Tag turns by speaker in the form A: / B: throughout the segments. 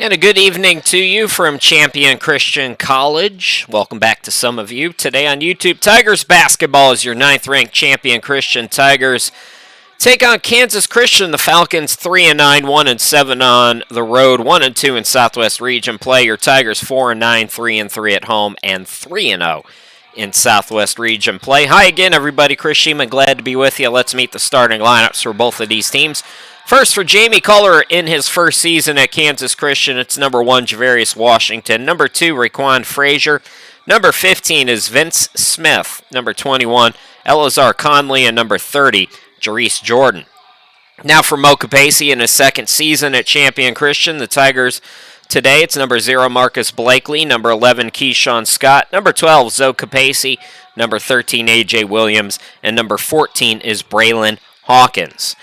A: And a good evening to you from Champion Christian College. Welcome back to some of you. Today on YouTube, Tigers basketball is your 9th-ranked Champion Christian Tigers. Take on Kansas Christian, the Falcons 3-9, 1-7 on the road, 1-2 in Southwest Region play. Your Tigers 4-9, 3-3 at home, and 3-0 in Southwest Region play. Hi again, everybody. Chris Sheeman, glad to be with you. Let's meet the starting lineups for both of these teams. First, for Jamie Culler in his first season at Kansas Christian, it's number 1, Javarius Washington. Number 2, Raquan Frazier. Number 15 is Vince Smith. Number 21, Elazar Conley. And number 30, Jerice Jordan. Now for Mo Capacey in his second season at Champion Christian, the Tigers today, it's number 0, Marcus Blakely. Number 11, Keyshawn Scott. Number 12, Zoe Capacey. Number 13, A.J. Williams. And number 14 is Braylon Hawkins.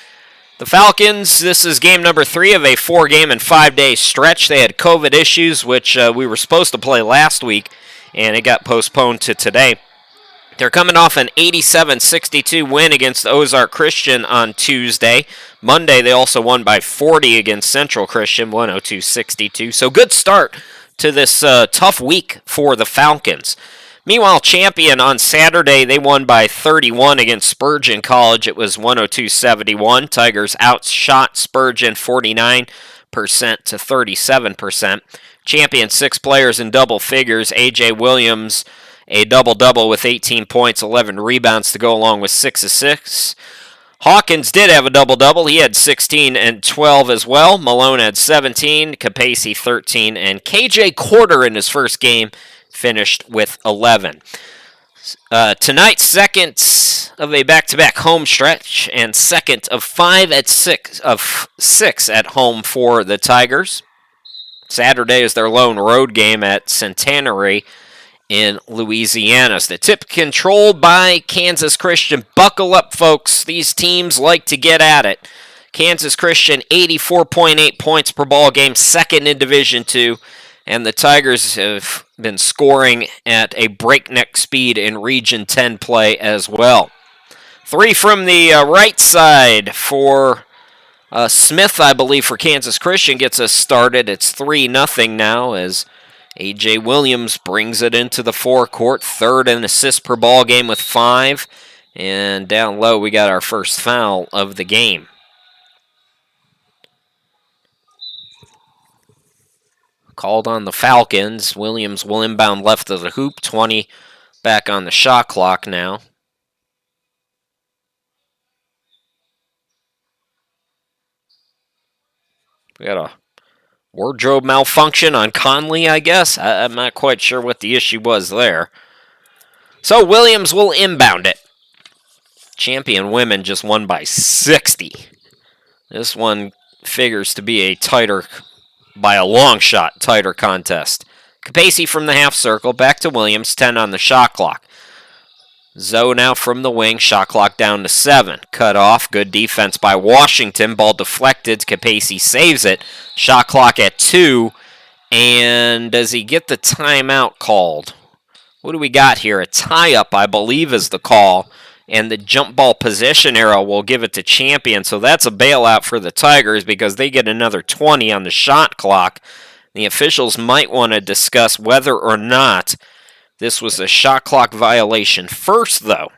A: The Falcons, this is game number 3 of a 4-game and 5-day stretch. They had COVID issues, which we were supposed to play last week, and it got postponed to today. They're coming off an 87-62 win against Ozark Christian on Tuesday. Monday, they also won by 40 against Central Christian, 102-62. So good start to this tough week for the Falcons. Meanwhile, Champion on Saturday, they won by 31 against Spurgeon College. It was 102-71. Tigers outshot Spurgeon 49% to 37%. Champion 6 players in double figures. A.J. Williams, a double-double with 18 points, 11 rebounds to go along with 6 assists. Hawkins did have a double-double. He had 16 and 12 as well. Malone had 17, Capacey 13, and K.J. Quarter in his first game finished with 11. Tonight, second of a back-to-back home stretch and second of 6 at home for the Tigers. Saturday is their lone road game at Centenary in Louisiana. It's the tip controlled by Kansas Christian. Buckle up, folks. These teams like to get at it. Kansas Christian, 84.8 points per ball game, second in Division II. And the Tigers have been scoring at a breakneck speed in Region 10 play as well. 3 from the right side for Smith, I believe, for Kansas Christian gets us started. It's 3-0 now as A.J. Williams brings it into the forecourt. Third in assists per ball game with 5. And down low, we got our first foul of the game. Called on the Falcons. Williams will inbound left of the hoop. 20 back on the shot clock now. We got a wardrobe malfunction on Conley, I guess. I'm not quite sure what the issue was there. So Williams will inbound it. Champion women just won by 60. This one figures to be a tighter, by a long shot, tighter contest. Capacey from the half circle, back to Williams, 10 on the shot clock. Zoe now from the wing, shot clock down to 7. Cut off, good defense by Washington, ball deflected, Capacey saves it. Shot clock at 2, and does he get the timeout called? What do we got here? A tie-up, I believe, is the call. And the jump ball possession arrow will give it to Champion. So that's a bailout for the Tigers because they get another 20 on the shot clock. The officials might want to discuss whether or not this was a shot clock violation. First, though,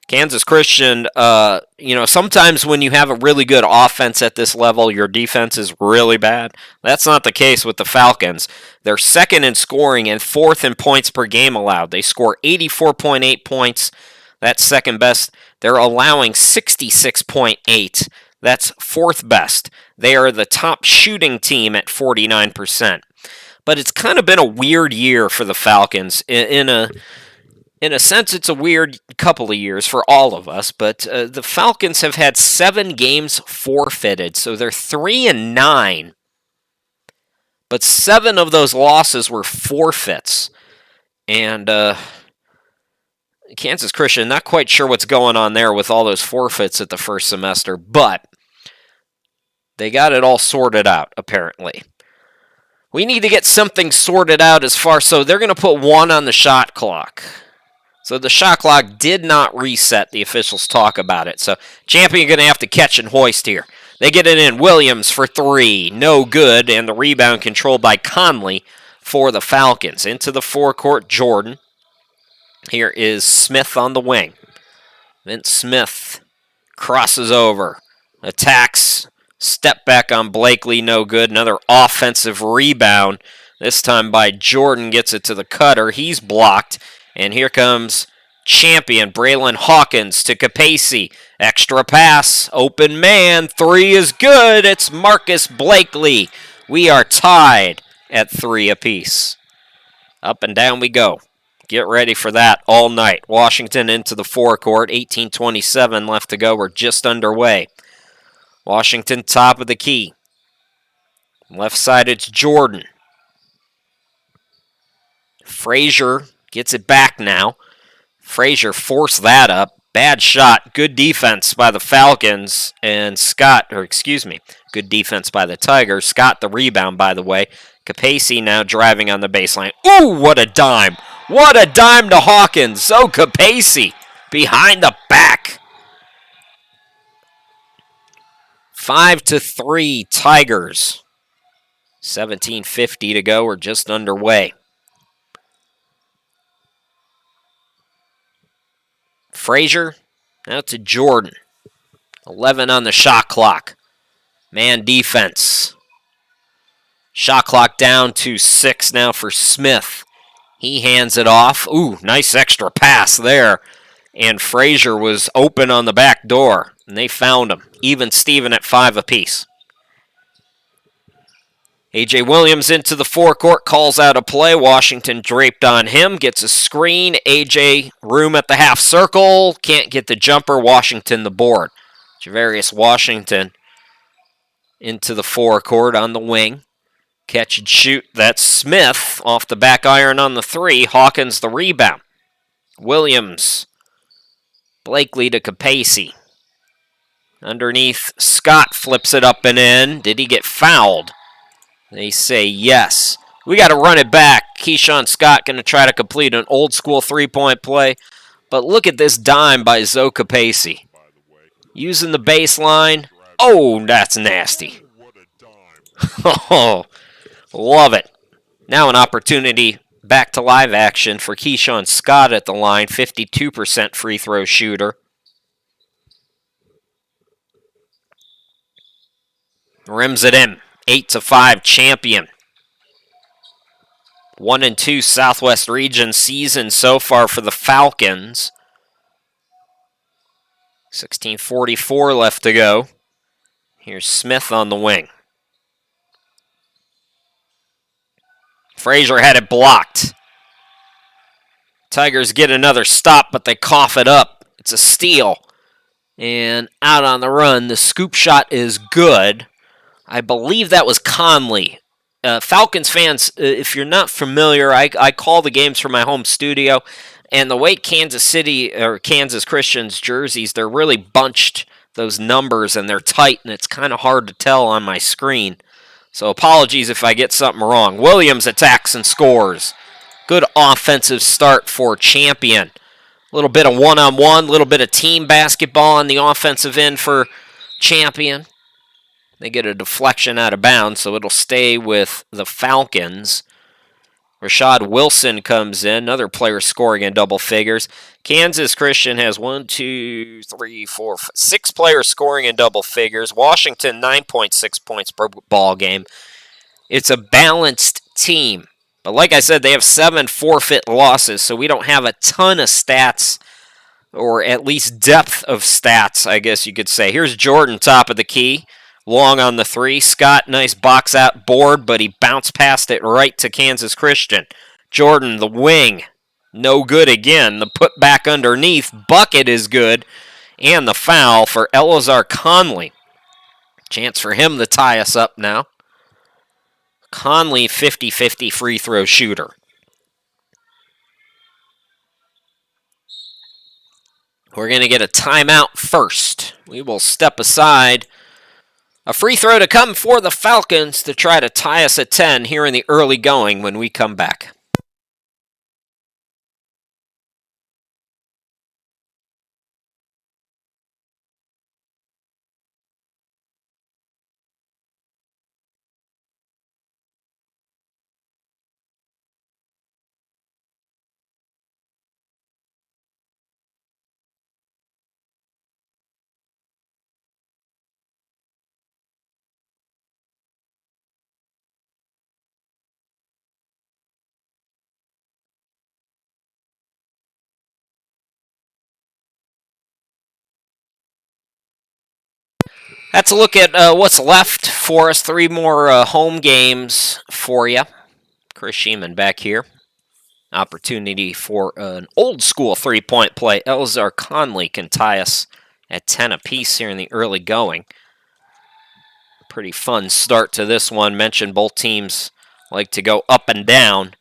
A: Kansas Christian, sometimes when you have a really good offense at this level, your defense is really bad. That's not the case with the Falcons. They're second in scoring and 4th in points per game allowed. They score 84.8 points. That's second best. They're allowing 66.8. That's 4th best. They are the top shooting team at 49%. But it's kind of been a weird year for the Falcons. In a sense, it's a weird couple of years for all of us. But the Falcons have had 7 games forfeited. So they're 3-9. But 7 of those losses were forfeits. And Kansas Christian, not quite sure what's going on there with all those forfeits at the first semester, but they got it all sorted out, apparently. We need to get something sorted out as far, so they're going to put 1 on the shot clock. So the shot clock did not reset. The officials talk about it. So Champion going to have to catch and hoist here. They get it in. Williams for three. No good. And the rebound controlled by Conley for the Falcons. Into the forecourt, Jordan. Here is Smith on the wing. Vince Smith crosses over. Attacks. Step back on Blakely. No good. Another offensive rebound. This time by Jordan. Gets it to the cutter. He's blocked. And here comes champion Braylon Hawkins to Capacey. Extra pass. Open man. Three is good. It's Marcus Blakely. We are tied at three apiece. Up and down we go. Get ready for that all night. Washington into the forecourt. 18:27 left to go. We're just underway. Washington top of the key. Left side it's Jordan. Frazier gets it back now. Frazier forced that up. Bad shot. Good defense by the Falcons. And good defense by the Tigers. Scott the rebound, by the way. Capacey now driving on the baseline. Ooh, what a dime. What a dime to Hawkins. So Capacey behind the back. 5-3 Tigers. 17:50 to go. We're just underway. Frazier, now to Jordan. 11 on the shot clock. Man defense. Shot clock down to 6 now for Smith. He hands it off. Ooh, nice extra pass there. And Frazier was open on the back door, and they found him. Even Steven at 5 apiece. A.J. Williams into the forecourt, calls out a play. Washington draped on him, gets a screen. A.J. room at the half circle, can't get the jumper. Washington the board. Javarius Washington into the forecourt on the wing. Catch and shoot. That's Smith off the back iron on the three. Hawkins the rebound. Williams. Blakely to Capacey. Underneath, Scott flips it up and in. Did he get fouled? They say yes. We got to run it back. Keyshawn Scott going to try to complete an old school three-point play. But look at this dime by Zoe Capacey. Using the baseline. Oh, that's nasty. Oh, love it. Now an opportunity back to live action for Keyshawn Scott at the line. 52% free throw shooter. Rims it in. 8-5 champion. 1-2 Southwest Region season so far for the Falcons. 16:44 left to go. Here's Smith on the wing. Frazier had it blocked. Tigers get another stop, but they cough it up. It's a steal. And out on the run, the scoop shot is good. I believe that was Conley. Falcons fans, if you're not familiar, I call the games from my home studio, and the way Kansas City or Kansas Christians jerseys, they're really bunched, those numbers, and they're tight, and it's kind of hard to tell on my screen. So apologies if I get something wrong. Williams attacks and scores. Good offensive start for Champion. A little bit of one-on-one, a little bit of team basketball on the offensive end for Champion. They get a deflection out of bounds, so it'll stay with the Falcons. Rashad Wilson comes in, another player scoring in double figures. Kansas Christian has 6 players scoring in double figures. Washington, 9.6 points per ball game. It's a balanced team. But like I said, they have 7 forfeit losses, so we don't have a ton of stats, or at least depth of stats, I guess you could say. Here's Jordan, top of the key. Long on the three. Scott, nice box out board, but he bounced past it right to Kansas Christian. Jordan, the wing. No good again. The put back underneath. Bucket is good. And the foul for Elazar Conley. Chance for him to tie us up now. Conley, 50-50 free throw shooter. We're going to get a timeout first. We will step aside. A free throw to come for the Falcons to try to tie us at 10 here in the early going when we come back. That's a look at what's left for us. 3 more home games for you. Chris Sheeman back here. Opportunity for an old school 3-point play. Elzar Conley can tie us at 10 apiece here in the early going. Pretty fun start to this one. Mentioned both teams like to go up and down.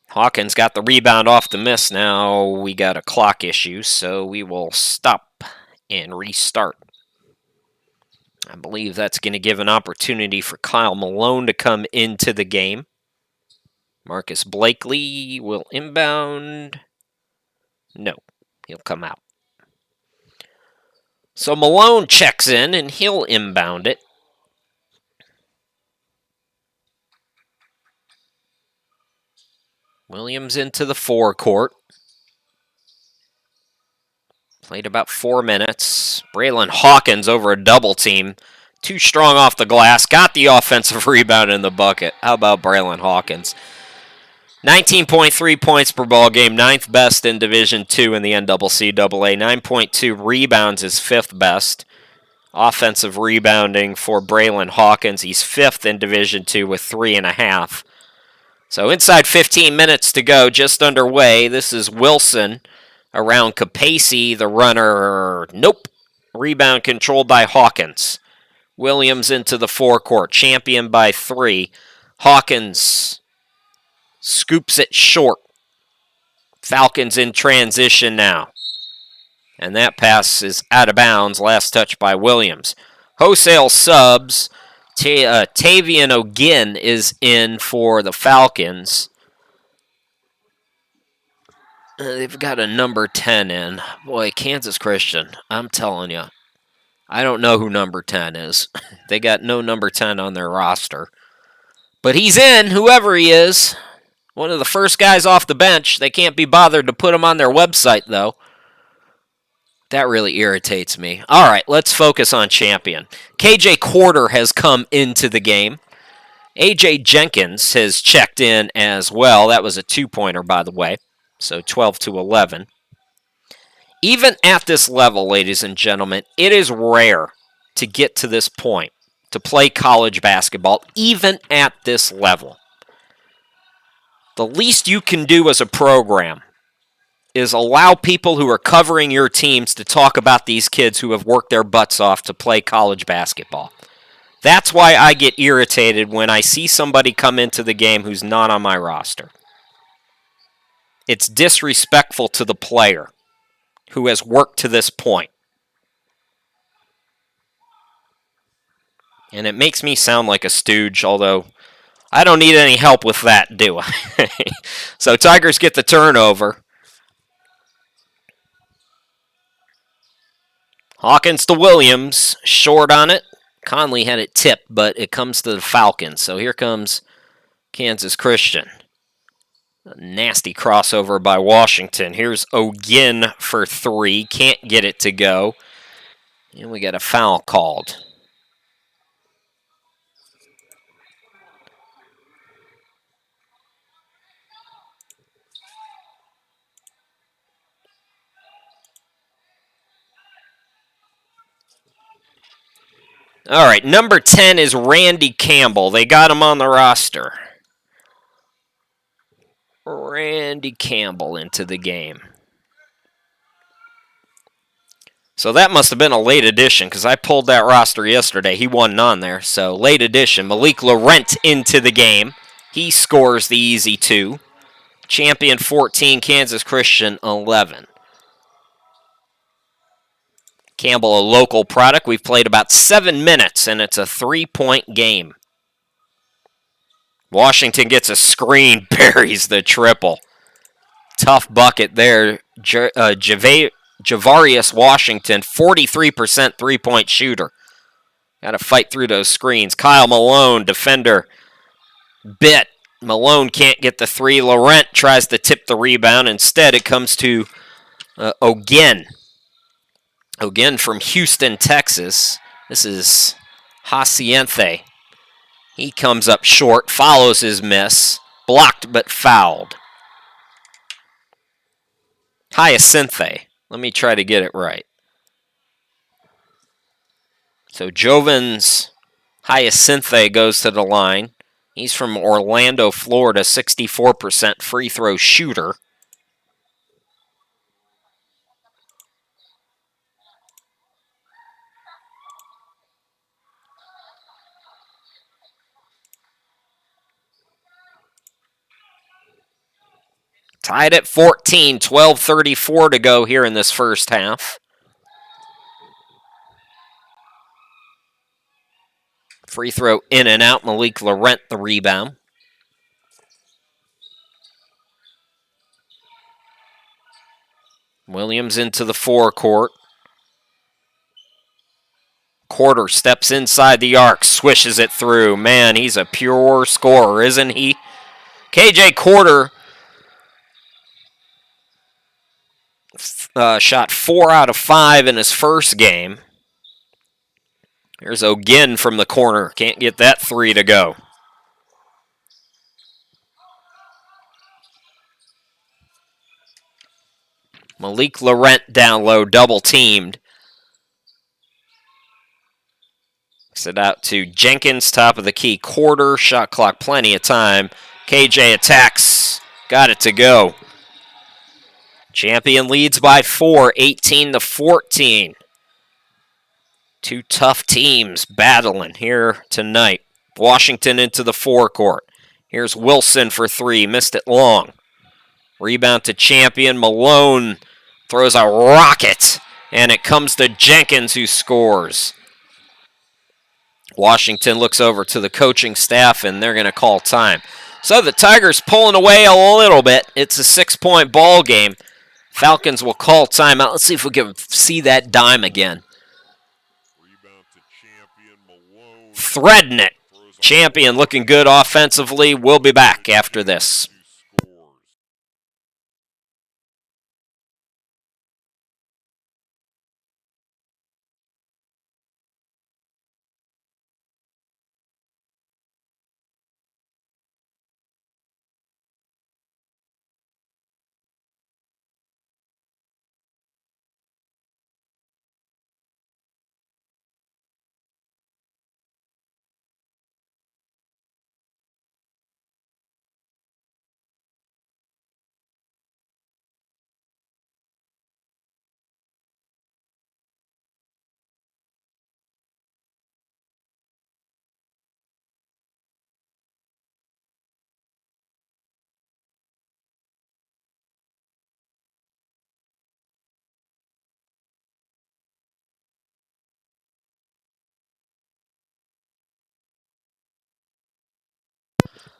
A: Hawkins got the rebound off the miss. Now we got a clock issue, so we will stop and restart. I believe that's going to give an opportunity for Kyle Malone to come into the game. Marcus Blakely will inbound. No, he'll come out. So Malone checks in, and he'll inbound it. Williams into the forecourt. Played about 4 minutes. Braylon Hawkins over a double team. Too strong off the glass. Got the offensive rebound in the bucket. How about Braylon Hawkins? 19.3 points per ball game, 9th best in Division II in the NCCAA. 9.2 rebounds is 5th best. Offensive rebounding for Braylon Hawkins. He's 5th in Division II with 3.5. So inside 15 minutes to go, just underway. This is Wilson around Capacey, the runner. Nope. Rebound controlled by Hawkins. Williams into the forecourt, champion by 3. Hawkins scoops it short. Falcons in transition now. And that pass is out of bounds. Last touch by Williams. Wholesale subs. Tavian O'Ginn is in for the Falcons. They've got a number 10 in. Boy, Kansas Christian, I'm telling you. I don't know who number 10 is. They got no number 10 on their roster. But he's in, whoever he is. One of the first guys off the bench. They can't be bothered to put him on their website, though. That really irritates me. All right, let's focus on champion. KJ Quarter has come into the game. AJ Jenkins has checked in as well. That was a 2-pointer, by the way. So 12-11. Even at this level, ladies and gentlemen, it is rare to get to this point, to play college basketball, even at this level. The least you can do as a program is allow people who are covering your teams to talk about these kids who have worked their butts off to play college basketball. That's why I get irritated when I see somebody come into the game who's not on my roster. It's disrespectful to the player who has worked to this point. And it makes me sound like a stooge, although I don't need any help with that, do I? So Tigers get the turnover. Hawkins to Williams, short on it. Conley had it tipped, but it comes to the Falcons. So here comes Kansas Christian. A nasty crossover by Washington. Here's O'Ginn for 3. Can't get it to go. And we got a foul called. All right, number 10 is Randy Campbell. They got him on the roster. Randy Campbell into the game. So that must have been a late addition because I pulled that roster yesterday. He wasn't on there. So late addition. Malik Laurent into the game. He scores the easy 2. Champion 14, Kansas Christian 11. Campbell, a local product. We've played about 7 minutes, and it's a 3-point game. Washington gets a screen, buries the triple. Tough bucket there. Javarius Washington, 43% three-point shooter. Got to fight through those screens. Kyle Malone, defender, bit. Malone can't get the 3. Laurent tries to tip the rebound. Instead, it comes to O'Ginn. O'Ginn from Houston, Texas. This is Jaciente. He comes up short, follows his miss. Blocked but fouled. Hyacinthe. Let me try to get it right. So Jovan's Hyacinthe goes to the line. He's from Orlando, Florida, 64% free throw shooter. Tied at 14, 12:34 to go here in this first half. Free throw in and out. Malik Laurent the rebound. Williams into the forecourt. Quarter steps inside the arc, swishes it through. Man, he's a pure scorer, isn't he? KJ Quarter shot 4 out of 5 in his first game. Here's O'Ginn from the corner. Can't get that 3 to go. Malik Laurent down low, double teamed. It out to Jenkins, top of the key. Quarter, shot clock, plenty of time. KJ attacks, got it to go. Champion leads by 4, 18-14. Two tough teams battling here tonight. Washington into the forecourt. Here's Wilson for 3, missed it long. Rebound to Champion. Malone throws a rocket, and it comes to Jenkins who scores. Washington looks over to the coaching staff, and they're going to call time. So the Tigers pulling away a little bit. It's a 6-point ball game. Falcons will call timeout. Let's see if we can see that dime again. Threading it. Champion looking good offensively. We'll be back after this.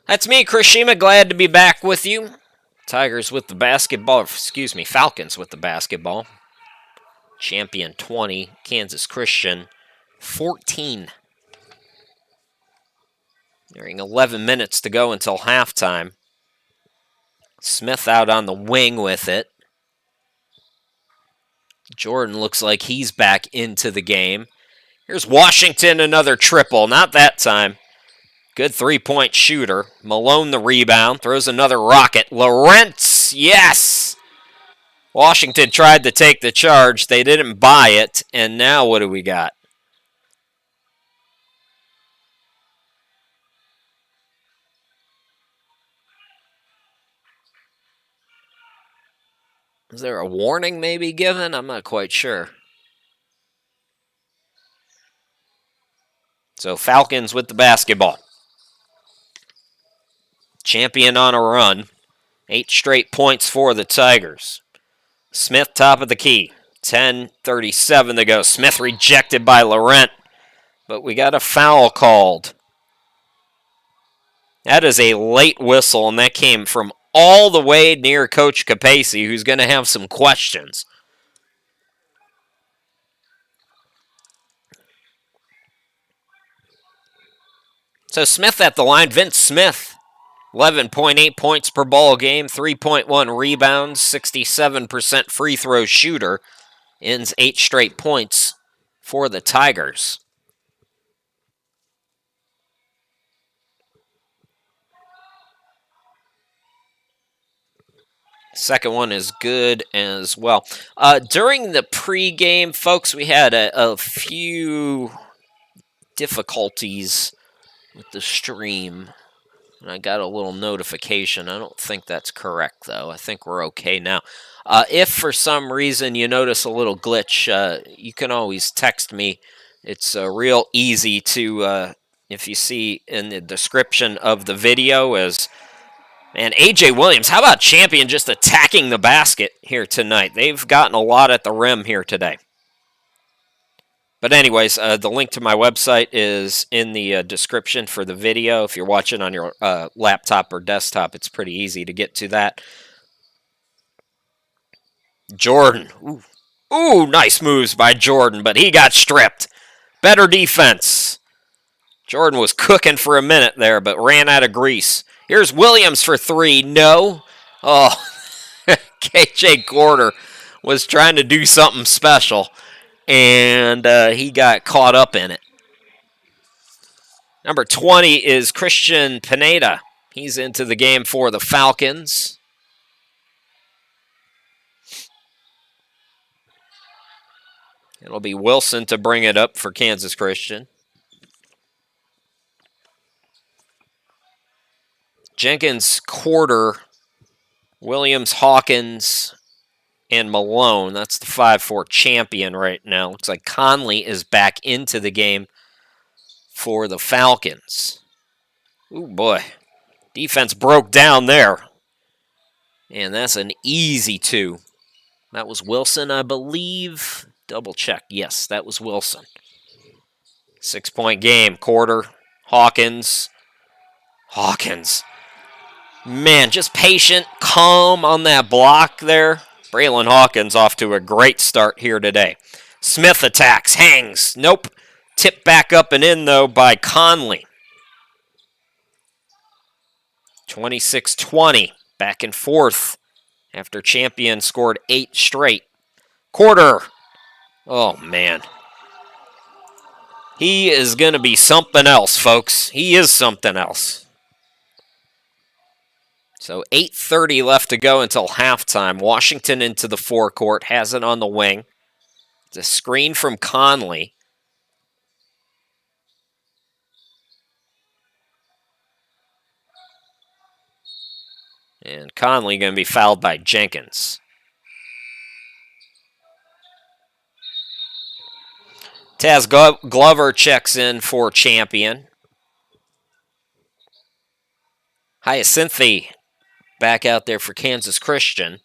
A: That's me, Chris Shima. Glad to be back with you. Tigers with the basketball. Falcons with the basketball. Champion 20, Kansas Christian 14. Nearing 11 minutes to go until halftime. Smith out on the wing with it. Jordan looks like he's back into the game. Here's Washington, another triple. Not that time. Good three-point shooter. Malone the rebound. Throws another rocket. Lawrence, yes! Washington tried to take the charge. They didn't buy it. And now what do we got? Is there a warning maybe given? I'm not quite sure. So Falcons with the basketball. Champion on a run. 8 straight points for the Tigers. Smith top of the key. 10:37 to go. Smith rejected by Laurent. But we got a foul called. That is a late whistle, and that came from all the way near Coach Capacey, who's going to have some questions. So Smith at the line. Vince Smith, 11.8 points per ball game, 3.1 rebounds, 67% free throw shooter. Ends 8 straight points for the Tigers. Second one is good as well. During the pregame, folks, we had a few difficulties with the stream. And I got a little notification. I don't think that's correct, though. I think we're okay now. If for some reason you notice a little glitch, you can always text me. It's real easy to, if you see in the description of the video, as man, A.J. Williams, how about Champion just attacking the basket here tonight? They've gotten a lot at the rim here today. But anyways, the link to my website is in the description for the video. If you're watching on your laptop or desktop, it's pretty easy to get to that. Jordan. Ooh, nice moves by Jordan, but he got stripped. Better defense. Jordan was cooking for a minute there, but ran out of grease. Here's Williams for three. No. Oh, KJ Gorder was trying to do something special, and he got caught up in it. Number 20 is Christian Pineda. He's into the game for the Falcons. It'll be Wilson to bring it up for Kansas Christian. Jenkins, Quarter, Williams, Hawkins, and Malone. That's the 5-4 champion right now. Looks like Conley is back into the game for the Falcons. Ooh, boy. Defense broke down there. And that's an easy 2. That was Wilson, I believe. Double check. Yes, that was Wilson. 6-point game. Quarter. Hawkins. Man, just patient, calm on that block there. Braylon Hawkins off to a great start here today. Smith attacks, hangs. Nope. Tipped back up and in, though, by Conley. 26-20. Back and forth after Champion scored 8 straight. Quarter. Oh, man. He is going to be something else, folks. He is something else. So 8:30 left to go until halftime. Washington into the forecourt, has it on the wing. It's a screen from Conley. And Conley going to be fouled by Jenkins. Taz Glover checks in for Champion. Hyacinthi back out there for Kansas Christian,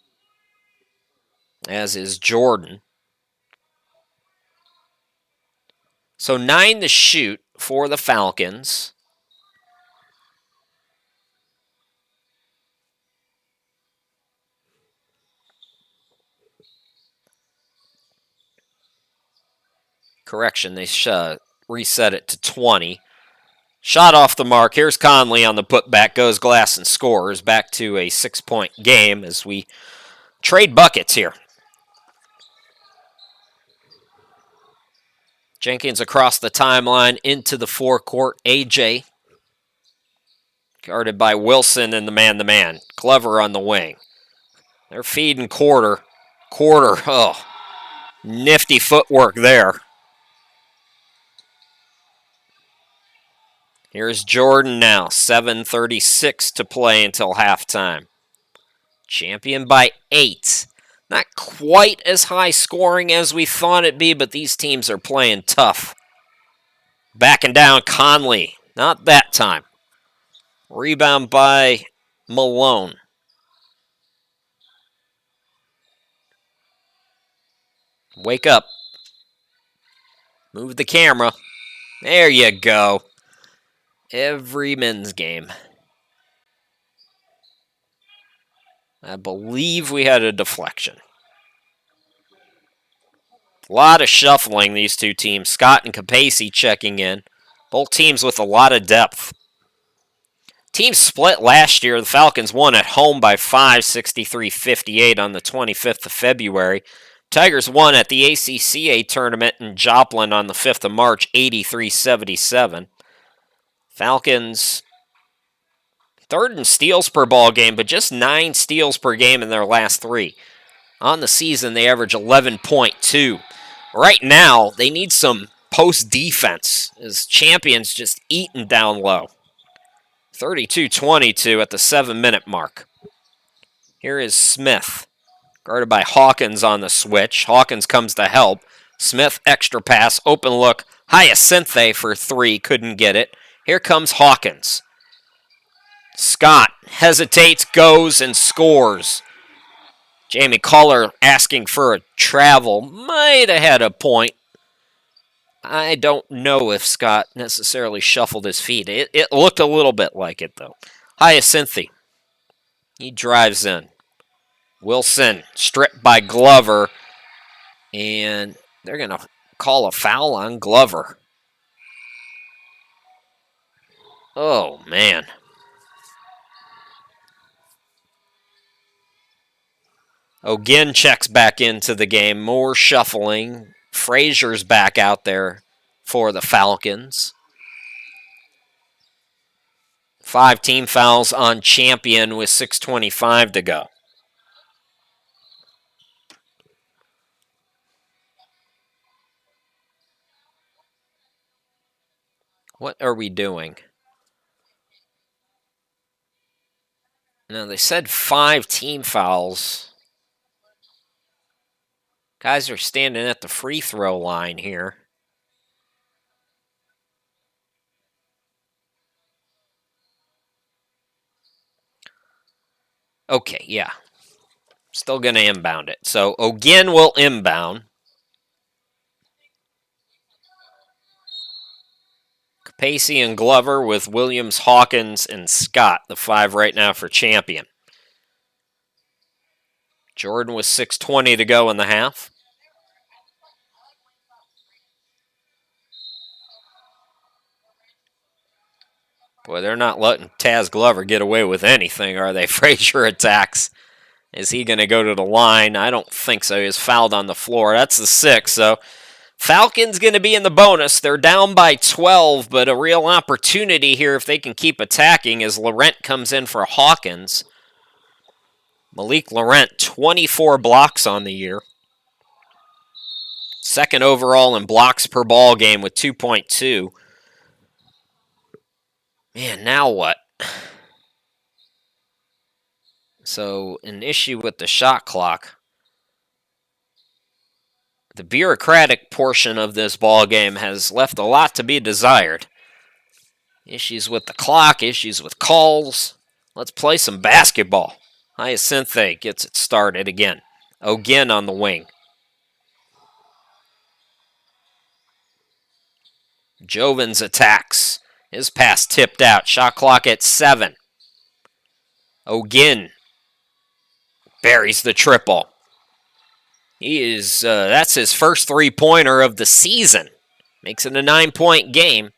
A: as is Jordan. So 9 to shoot for the Falcons. Correction, they reset it to 20. Shot off the mark. Here's Conley on the putback. Goes glass and scores. Back to a 6-point game as we trade buckets here. Jenkins across the timeline into the forecourt. AJ guarded by Wilson in the man-to-man. Glover on the wing. They're feeding Quarter. Oh, nifty footwork there. Here's Jordan now, 7:36 to play until halftime. Champion by 8. Not quite as high scoring as we thought it'd be, but these teams are playing tough. Backing down Conley, not that time. Rebound by Malone. Wake up. Move the camera. There you go. Every men's game. I believe we had a deflection. A lot of shuffling, these two teams. Scott and Capacey checking in. Both teams with a lot of depth. Teams split last year. The Falcons won at home by 5, 63-58 on the 25th of February. Tigers won at the ACCA tournament in Joplin on the 5th of March, 83-77. Falcons, 3rd in steals per ball game, but just 9 steals per game in their last 3. On the season, they average 11.2. Right now, they need some post defense as Champions just eating down low. 32-22 at the 7-minute mark. Here is Smith, guarded by Hawkins on the switch. Hawkins comes to help. Smith, extra pass, open look. Hyacinthe for 3, couldn't get it. Here comes Hawkins. Scott hesitates, goes, and scores. Jamie Culler asking for a travel. Might have had a point. I don't know if Scott necessarily shuffled his feet. It looked a little bit like it, though. Hyacinthe. He drives in. Wilson stripped by Glover. And they're going to call a foul on Glover. Oh, man. O'Ginn checks back into the game. More shuffling. Frazier's back out there for the Falcons. 5 team fouls on Champion with 6:25 to go. What are we doing? Now, they said 5 team fouls. Guys are standing at the free throw line here. Okay, yeah. Still going to inbound it. So O'Ginn will inbound. Capacey and Glover with Williams, Hawkins, and Scott, the 5 right now for Champion. Jordan with 6:20 to go in the half. Boy, they're not letting Taz Glover get away with anything, are they? Frazier attacks. Is he going to go to the line? I don't think so. He was fouled on the floor. That's the 6, so Falcons going to be in the bonus. They're down by 12, but a real opportunity here if they can keep attacking as Laurent comes in for Hawkins. Malik Laurent, 24 blocks on the year. 2nd overall in blocks per ball game with 2.2. Man, now what? So, an issue with the shot clock. The bureaucratic portion of this ball game has left a lot to be desired. Issues with the clock, issues with calls. Let's play some basketball. Hyacinthe gets it started again. O'Ginn on the wing. Jovens attacks. His pass tipped out. Shot clock at 7. O'Ginn buries the triple. He is, that's his first 3-pointer of the season. Makes it a 9-point game.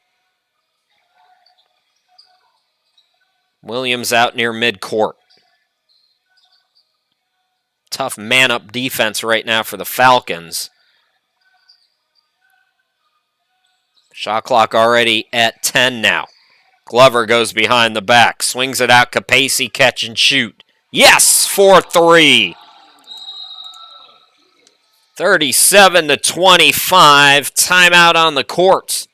A: Williams out near midcourt. Tough man-up defense right now for the Falcons. Shot clock already at 10 now. Glover goes behind the back. Swings it out. Capacey catch and shoot. Yes! 4-3. 37-25. Timeout on the court.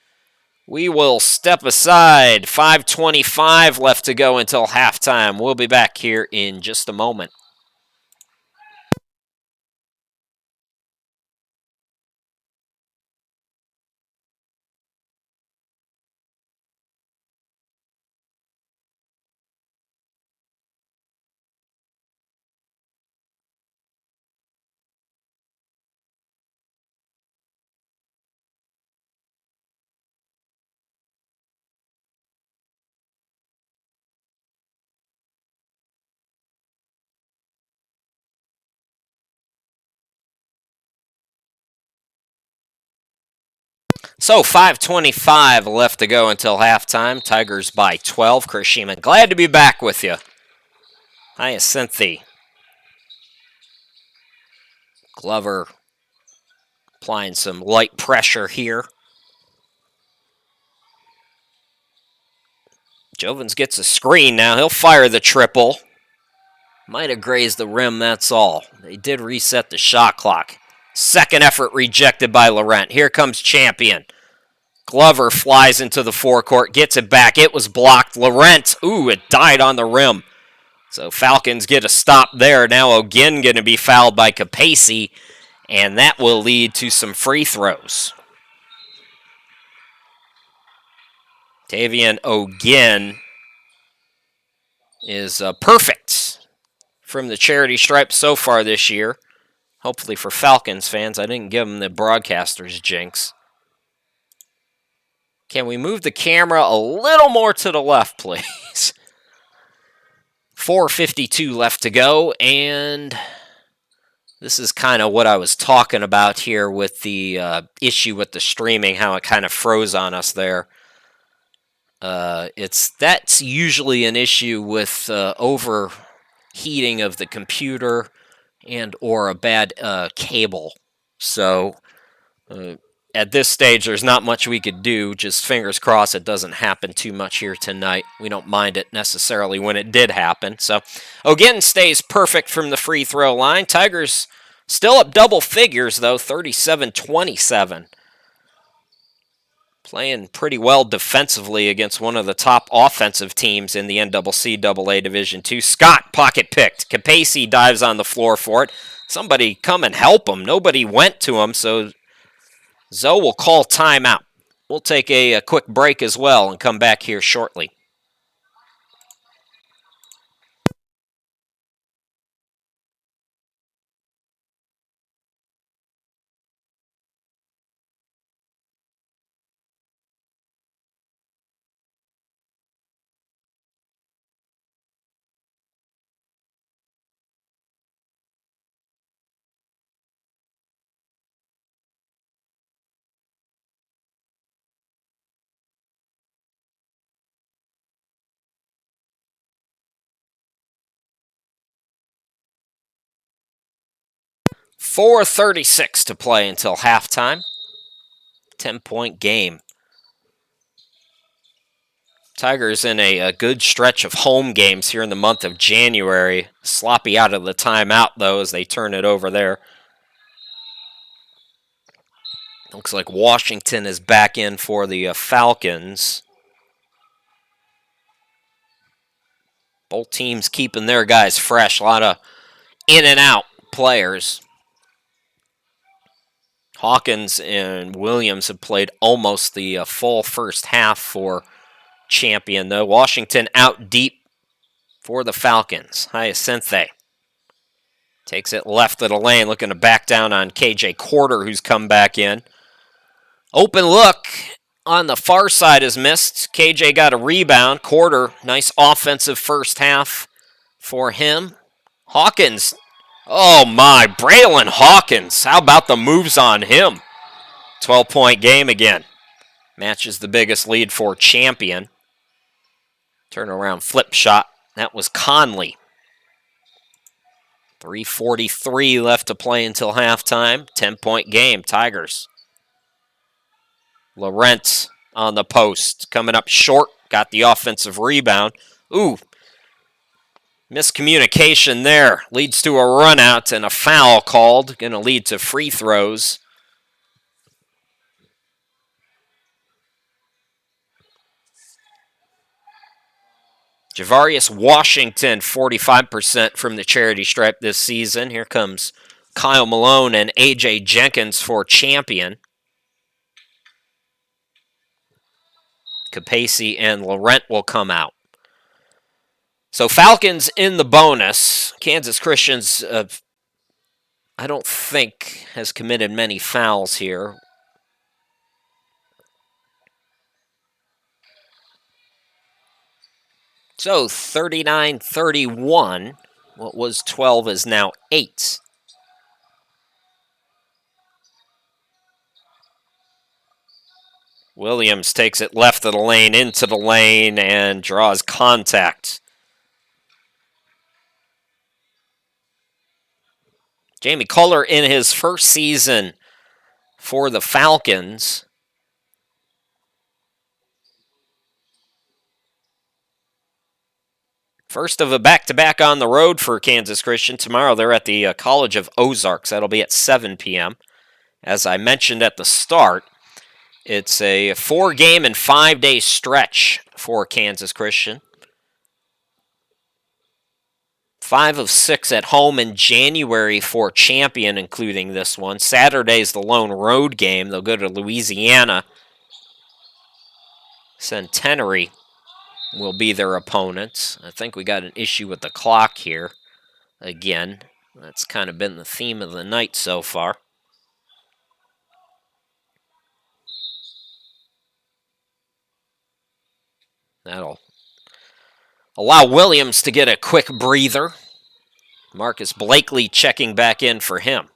A: We will step aside. 5:25 left to go until halftime. We'll be back here in just a moment. So 5:25 left to go until halftime. Tigers by 12. Chris Sheeman, glad to be back with you. Hyacinthe. Glover applying some light pressure here. Jovens gets a screen now. He'll fire the triple. Might have grazed the rim, that's all. They did reset the shot clock. Second effort rejected by Laurent. Here comes Champion. Glover flies into the forecourt, gets it back. It was blocked. Laurent, it died on the rim. So Falcons get a stop there. Now again going to be fouled by Capacey, and that will lead to some free throws. Tavian O'Ginn is perfect from the charity stripe so far this year. Hopefully for Falcons fans, I didn't give them the broadcaster's jinx. Can we move the camera a little more to the left, please? 4:52 left to go, and this is kind of what I was talking about here with the issue with the streaming, how it kind of froze on us there. That's usually an issue with overheating of the computer and or a bad cable. So at this stage, there's not much we could do. Just fingers crossed it doesn't happen too much here tonight. We don't mind it necessarily when it did happen. So O'Ginn stays perfect from the free throw line. Tigers still up double figures, though, 37-27. Playing pretty well defensively against one of the top offensive teams in the NCAA Division II. Scott pocket picked. Capacey dives on the floor for it. Somebody come and help him. Nobody went to him, so Zoe will call timeout. We'll take a quick break as well and come back here shortly. .436 to play until halftime. 10-point game. Tigers in a good stretch of home games here in the month of January. Sloppy out of the timeout, though, as they turn it over there. Looks like Washington is back in for the Falcons. Both teams keeping their guys fresh. A lot of in and out players. Hawkins and Williams have played almost the full first half for Champion, though. Washington out deep for the Falcons. Hyacinthe takes it left of the lane, looking to back down on KJ Quarter, who's come back in. Open look on the far side is missed. KJ got a rebound. Quarter, nice offensive first half for him. Hawkins, oh my, Braylon Hawkins. How about the moves on him? 12-point game again. Matches the biggest lead for Champion. Turnaround flip shot. That was Conley. 3:43 left to play until halftime. 10-point game, Tigers. Laurent on the post. Coming up short. Got the offensive rebound. Miscommunication there. Leads to a run out and a foul called. Going to lead to free throws. Javarius Washington, 45% from the charity stripe this season. Here comes Kyle Malone and A.J. Jenkins for Champion. Capacey and Laurent will come out. So Falcons in the bonus. Kansas Christians, I don't think, has committed many fouls here. So 39-31. What was 12 is now 8. Williams takes it left of the lane into the lane and draws contact. Jamie Culler in his first season for the Falcons. First of a back-to-back on the road for Kansas Christian. Tomorrow they're at the College of Ozarks. That'll be at 7 p.m. As I mentioned at the start, It's a 4-game and 5-day stretch for Kansas Christian. 5 of 6 at home in January for Champion, including this one. Saturday's the lone road game. They'll go to Louisiana. Centenary will be their opponents. I think we got an issue with the clock here again. That's kind of been the theme of the night so far. That'll allow Williams to get a quick breather. Marcus Blakely checking back in for him.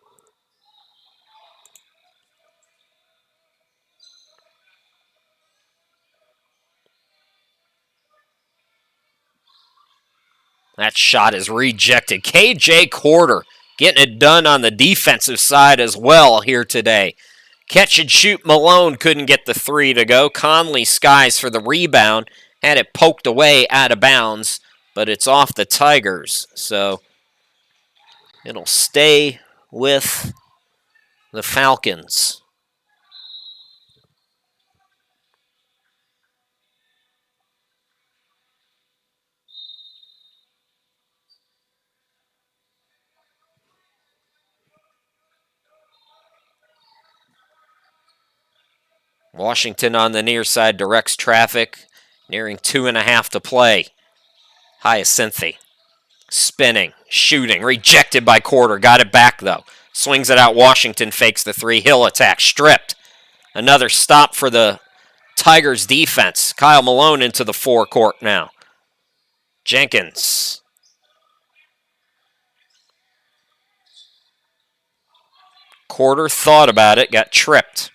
A: That shot is rejected. KJ Corder getting it done on the defensive side as well here today. Catch and shoot Malone couldn't get the 3 to go. Conley skies for the rebound. Had it poked away out of bounds, but it's off the Tigers. So it'll stay with the Falcons. Washington on the near side directs traffic. Nearing 2.5 to play. Hyacinthi spinning, shooting, rejected by Corder. Got it back though. Swings it out. Washington fakes the 3. Hill attack, stripped. Another stop for the Tigers defense. Kyle Malone into the forecourt now. Jenkins. Corder thought about it, got tripped.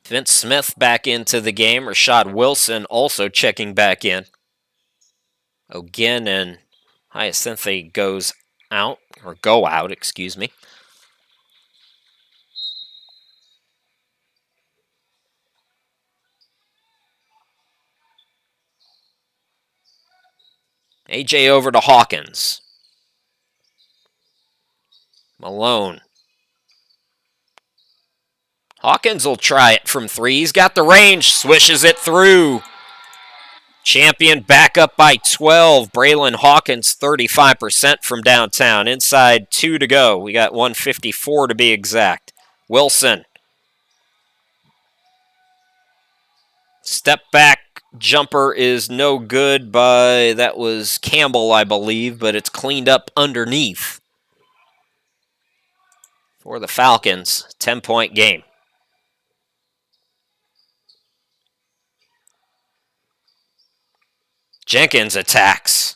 A: Vince Smith back into the game. Rashad Wilson also checking back in. Ogin and Hyacinthi goes out, or go out, excuse me. AJ over to Hawkins. Malone. Hawkins will try it from 3. He's got the range, swishes it through. Champion back up by 12. Braylon Hawkins, 35% from downtown. Inside 2 to go. We got 1:54 to be exact. Wilson. Step back jumper is no good by, that was Campbell, I believe, but it's cleaned up underneath. For the Falcons, 10-point game. Jenkins attacks.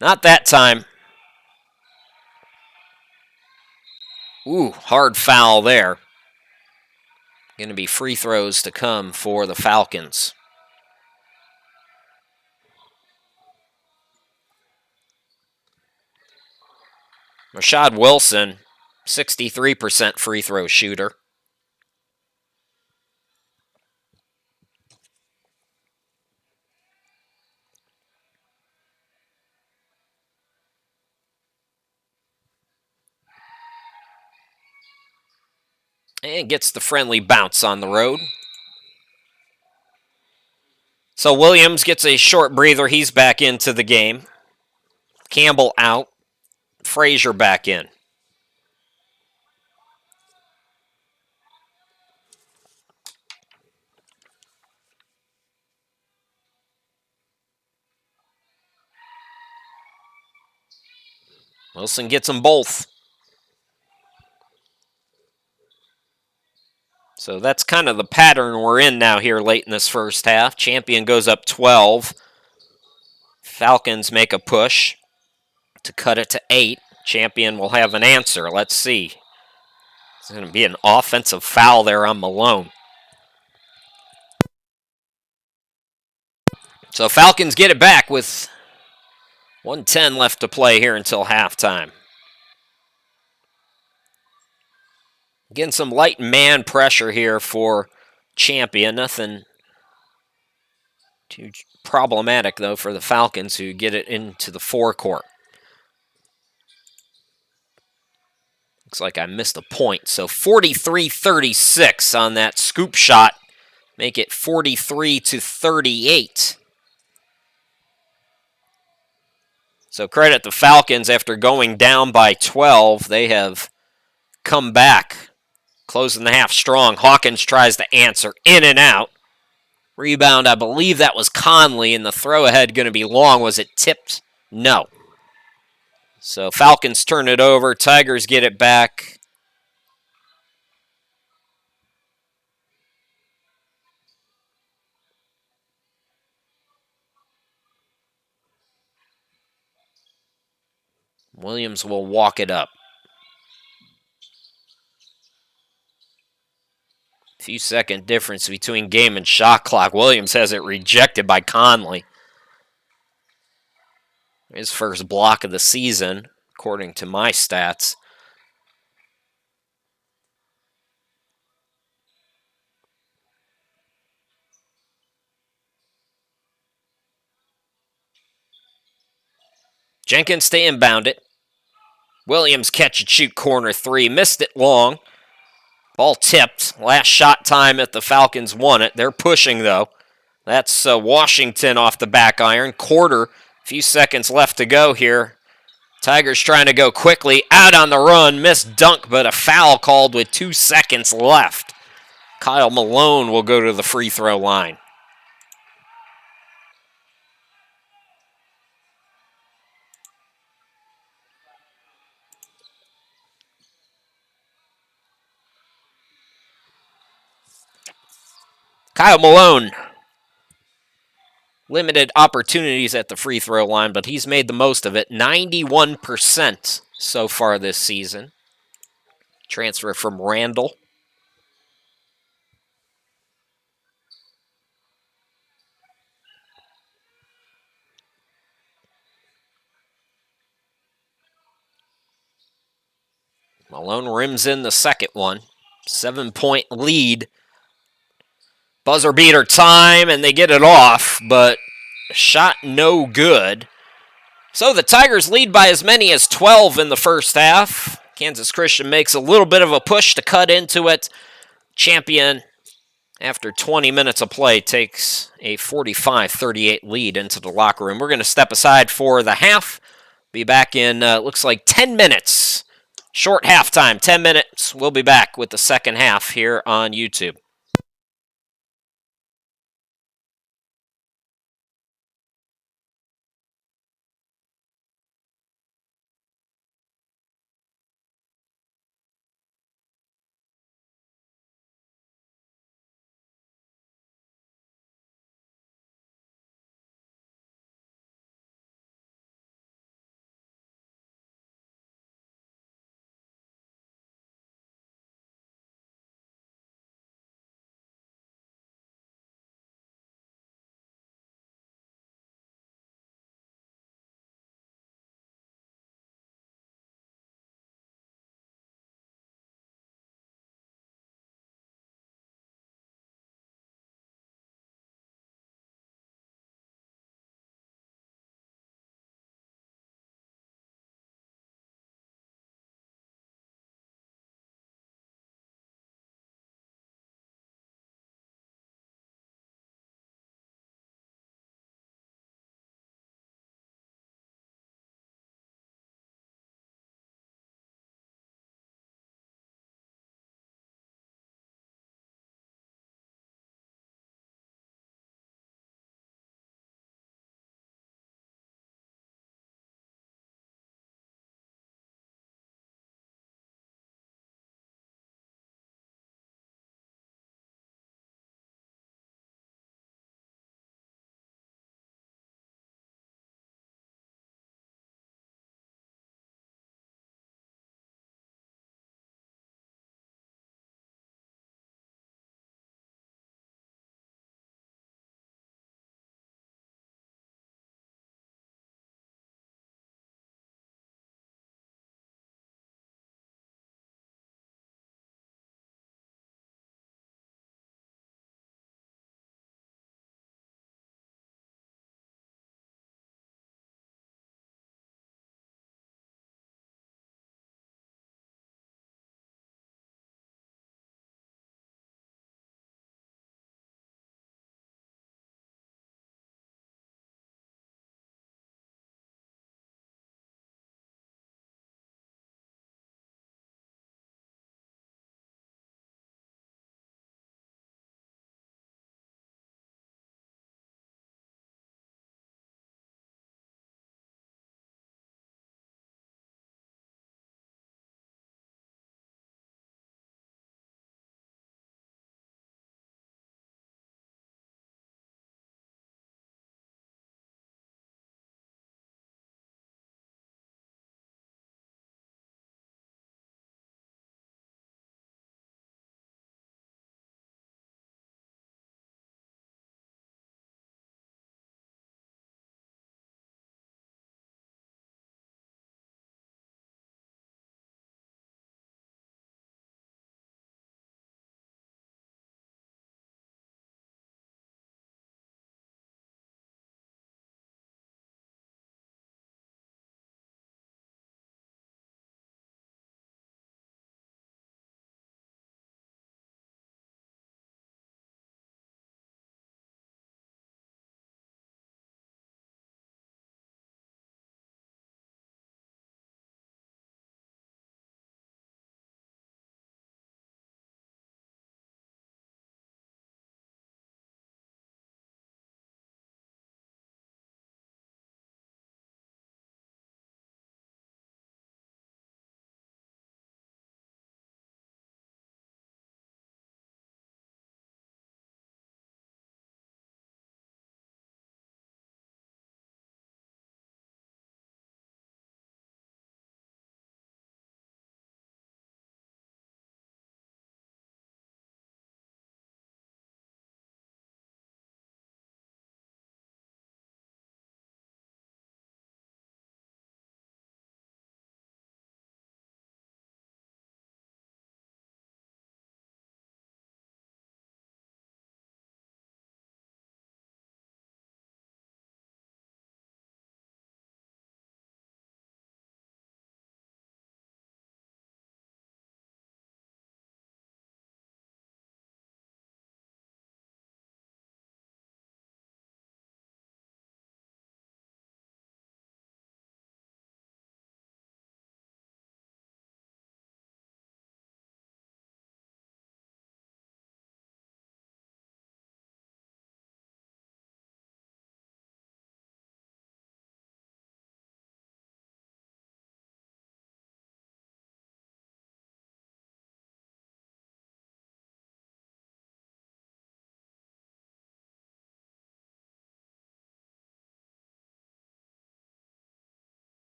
A: Not that time. Ooh, hard foul there. Going to be free throws to come for the Falcons. Rashad Wilson, 63% free throw shooter. And gets the friendly bounce on the road. So Williams gets a short breather. He's back into the game. Campbell out. Frazier back in. Wilson gets them both. So that's kind of the pattern we're in now here late in this first half. Champion goes up 12. Falcons make a push to cut it to 8. Champion will have an answer. Let's see. It's going to be an offensive foul there on Malone. So Falcons get it back with 1:10 left to play here until halftime. Getting some light man pressure here for Champion. Nothing too problematic, though, for the Falcons who get it into the forecourt. Looks like I missed a point. So 43-36 on that scoop shot. Make it 43-38. So credit the Falcons after going down by 12. They have come back, closing the half strong. Hawkins tries to answer, in and out. Rebound, I believe that was Conley, and the throw ahead going to be long. Was it tipped? No. So Falcons turn it over. Tigers get it back. Williams will walk it up. Few second difference between game and shot clock. Williams has it rejected by Conley. His first block of the season, according to my stats. Jenkins to inbound it. Williams catch and shoot corner three. Missed it long. Ball tipped. Last shot time if the Falcons won it. They're pushing, though. That's Washington off the back iron. Quarter. Few seconds left to go here. Tigers trying to go quickly. Out on the run. Missed dunk, but a foul called with 2 seconds left. Kyle Malone will go to the free throw line. Kyle Malone. Limited opportunities at the free throw line, but he's made the most of it. 91% so far this season. Transfer from Randall. Malone rims in the second one. 7-point lead. Buzzer beater time, and they get it off, but shot no good. So the Tigers lead by as many as 12 in the first half. Kansas Christian makes a little bit of a push to cut into it. Champion, after 20 minutes of play, takes a 45-38 lead into the locker room. We're going to step aside for the half. Be back in, looks like 10 minutes. Short halftime, 10 minutes. We'll be back with the second half here on YouTube.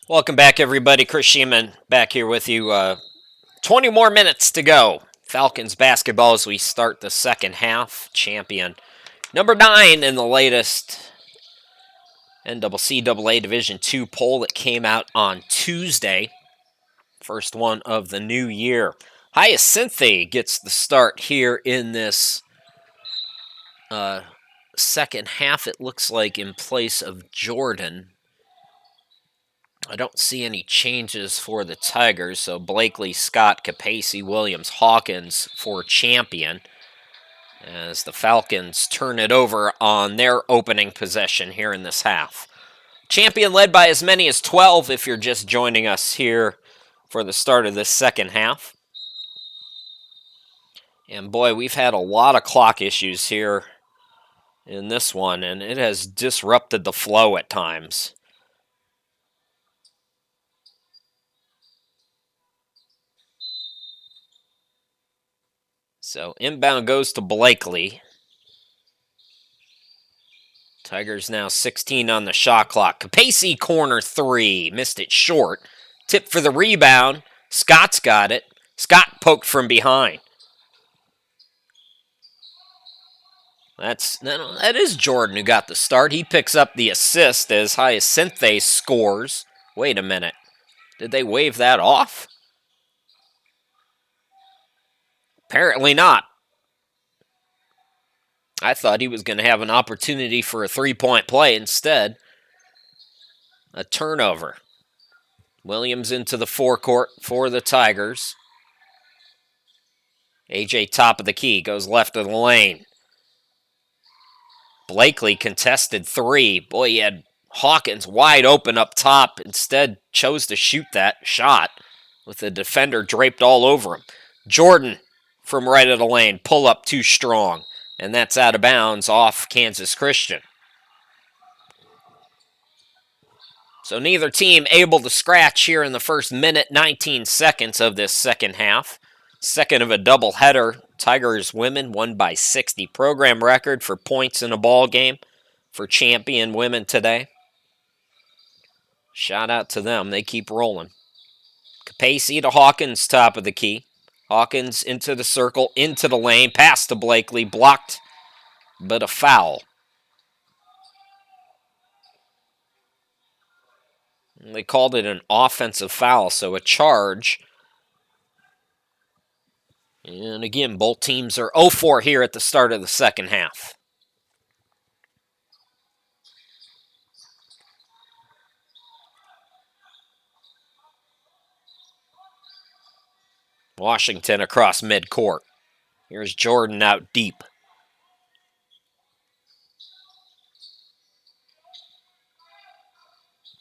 A: Welcome back, everybody. Chris Sheeman back here with you. 20 more minutes to go. Falcons basketball as we start the second half. Champion number 9 in the latest NCAA Division II poll that came out on Tuesday. First one of the new year. Hyacinthi gets the start here in this second half, it looks like, in place of Jordan. I don't see any changes for the Tigers, so Blakely, Scott, Capacey, Williams, Hawkins for Champion as the Falcons turn it over on their opening possession here in this half. Champion led by as many as 12 if you're just joining us here for the start of this second half. And boy, we've had a lot of clock issues here in this one, and it has disrupted the flow at times. So inbound goes to Blakely. Tigers now 16 on the shot clock. Capacey corner 3. Missed it short. Tip for the rebound. Scott's got it. Scott poked from behind. That is Jordan who got the start. He picks up the assist as Hyacinthi scores. Wait a minute. Did they wave that off? Apparently not. I thought he was going to have an opportunity for a three-point play. Instead, a turnover. Williams into the forecourt for the Tigers. AJ top of the key, goes left of the lane. Blakely contested 3. Boy, he had Hawkins wide open up top. Instead, chose to shoot that shot with the defender draped all over him. Jordan from right of the lane, pull up too strong. And that's out of bounds off Kansas Christian. So neither team able to scratch here in the first minute, 19 seconds of this second half. Second of a doubleheader. Tigers women won by 60. Program record for points in a ball game for champion women today. Shout out to them. They keep rolling. Capacey to Hawkins, top of the key. Hawkins into the circle, into the lane, pass to Blakely, blocked, but a foul. And they called it an offensive foul, so a charge. And again, both teams are 0-4 here at the start of the second half. Washington across midcourt. Here's Jordan out deep.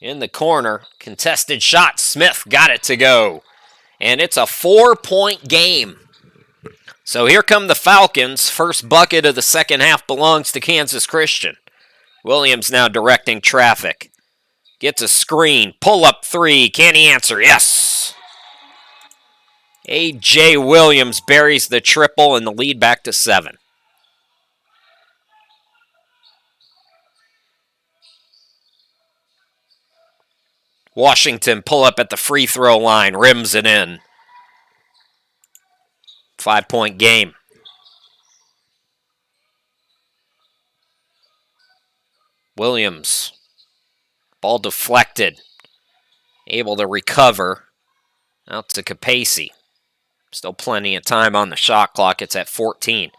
A: In the corner, contested shot. Smith got it to go. And it's a 4-point game. So here come the Falcons. First bucket of the second half belongs to Kansas Christian. Williams now directing traffic. Gets a screen. Pull up 3. Can he answer? Yes. A.J. Williams buries the triple and the lead back to 7. Washington pull up at the free throw line, rims it in. 5-point game. Williams, ball deflected, able to recover. Out to Capacey. Still plenty of time on the shot clock. It's at 14.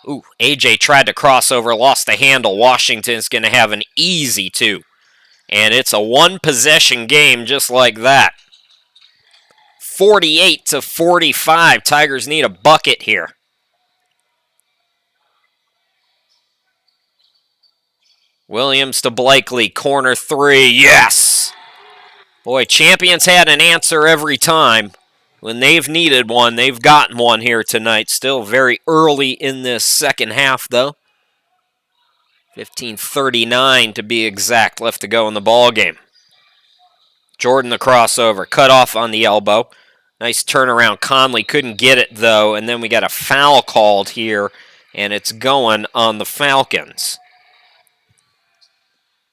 A: Ooh, AJ tried to cross over, lost the handle. Washington's going to have an easy 2. And it's a one-possession game just like that. 48-45. Tigers need a bucket here. Williams to Blakely. Corner 3. Yes! Boy, champions had an answer every time. When they've needed one, they've gotten one here tonight. Still very early in this second half, though. 15:39 to be exact left to go in the ball game. Jordan the crossover, cut off on the elbow. Nice turnaround. Conley couldn't get it, though, and then we got a foul called here, and it's going on the Falcons.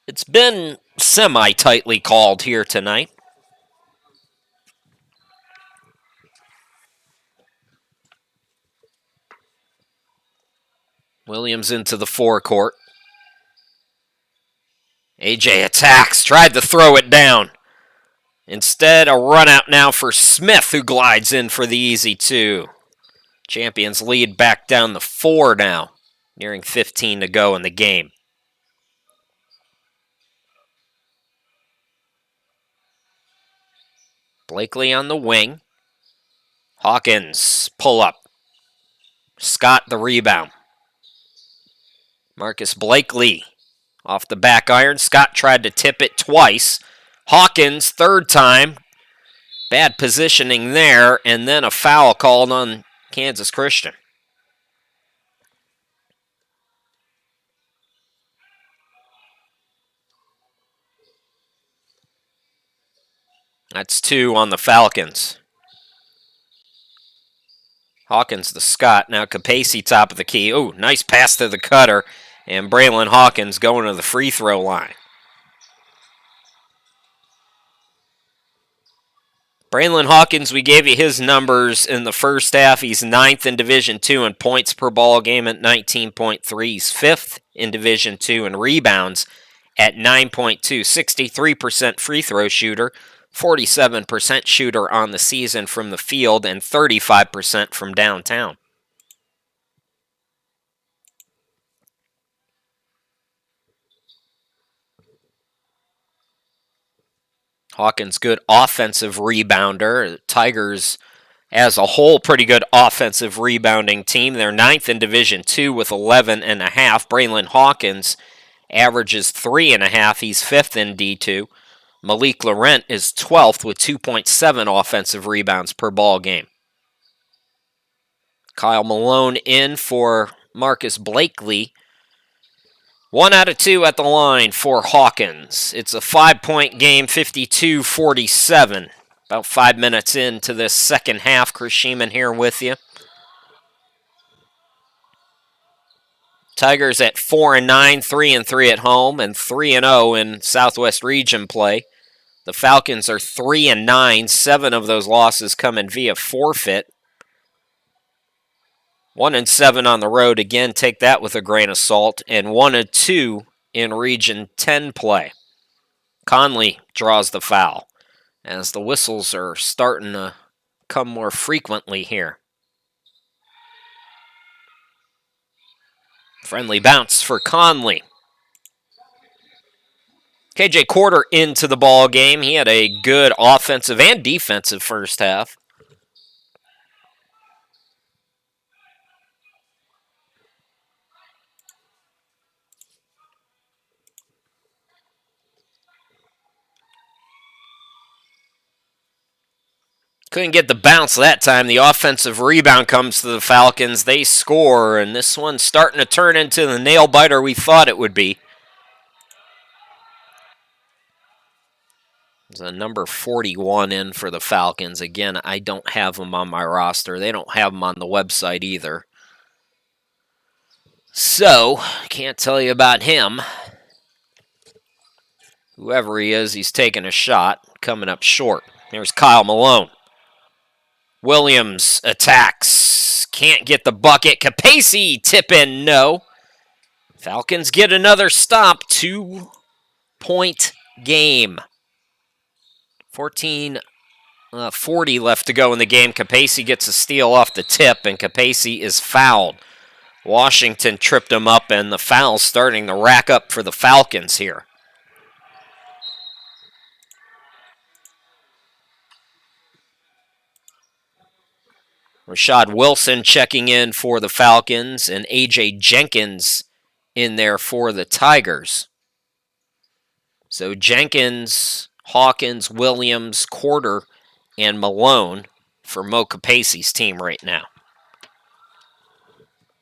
A: It's been semi-tightly called here tonight. Williams into the forecourt. AJ attacks, tried to throw it down. Instead, a run out now for Smith, who glides in for the easy 2. Champions lead back down to 4 now, nearing 15 to go in the game. Blakely on the wing. Hawkins, pull up. Scott the rebound. Marcus Blakely off the back iron. Scott tried to tip it twice. Hawkins, third time. Bad positioning there, and then a foul called on Kansas Christian. That's 2 on the Falcons. Hawkins to Scott. Now Capacey top of the key. Ooh, nice pass to the cutter. And Braylon Hawkins going to the free throw line. Braylon Hawkins, we gave you his numbers in the first half. He's 9th in Division II in points per ball game at 19.3. He's 5th in Division II in rebounds at 9.2. 63% free throw shooter, 47% shooter on the season from the field, and 35% from downtown. Hawkins, good offensive rebounder. Tigers, as a whole, pretty good offensive rebounding team. They're 9th in Division II with 11.5. Braylon Hawkins averages 3.5. He's 5th in D2. Malik Laurent is 12th with 2.7 offensive rebounds per ball game. Kyle Malone in for Marcus Blakely. 1 out of 2 at the line for Hawkins. It's a 5-point game, 52-47. About 5 minutes into this second half. Chris Sheeman here with you. Tigers at 4-9, 3-3 at home, and 3-0 in Southwest Region play. The Falcons are 3-9. 7 of those losses coming via forfeit. 1-7 on the road. Again, take that with a grain of salt. And 1-2 in Region 10 play. Conley draws the foul as the whistles are starting to come more frequently here. Friendly bounce for Conley. KJ Quarter into the ball game. He had a good offensive and defensive first half. Couldn't get the bounce that time. The offensive rebound comes to the Falcons. They score, and this one's starting to turn into the nail-biter we thought it would be. There's a number 41 in for the Falcons. Again, I don't have them on my roster. They don't have them on the website either. So, can't tell you about him. Whoever he is, he's taking a shot, coming up short. Here's Kyle Malone. Williams attacks. Can't get the bucket. Capacey tip in, no. Falcons get another stop. 2-point game. 14:40 left to go in the game. Capacey gets a steal off the tip, and Capacey is fouled. Washington tripped him up, and the foul's starting to rack up for the Falcons here. Rashad Wilson checking in for the Falcons, and A.J. Jenkins in there for the Tigers. So Jenkins, Hawkins, Williams, Quarter, and Malone for Mo Capacey's team right now.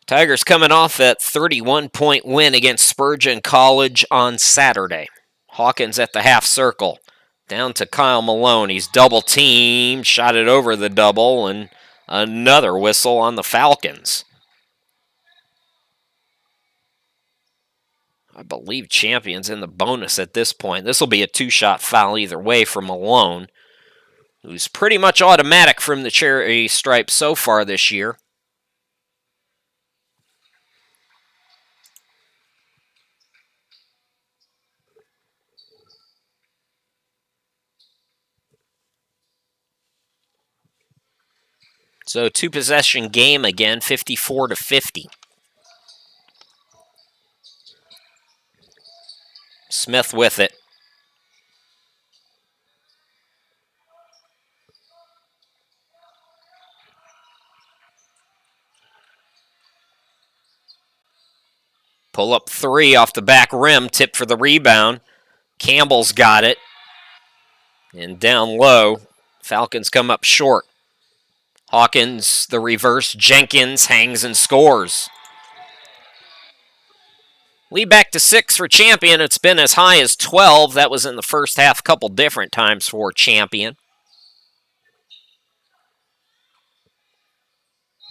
A: Tigers coming off that 31-point win against Spurgeon College on Saturday. Hawkins at the half circle. Down to Kyle Malone. He's double-teamed, shot it over the double, and another whistle on the Falcons. I believe Champion's in the bonus at this point. This will be a 2-shot foul either way for Malone, who's pretty much automatic from the cherry stripe so far this year. So two-possession game again, 54-50. Smith with it. Pull up three off the back rim, tip for the rebound. Campbell's got it. And down low, Falcons come up short. Hawkins, the reverse. Jenkins hangs and scores. Lead back to 6 for Champion. It's been as high as 12. That was in the first half, a couple different times for Champion.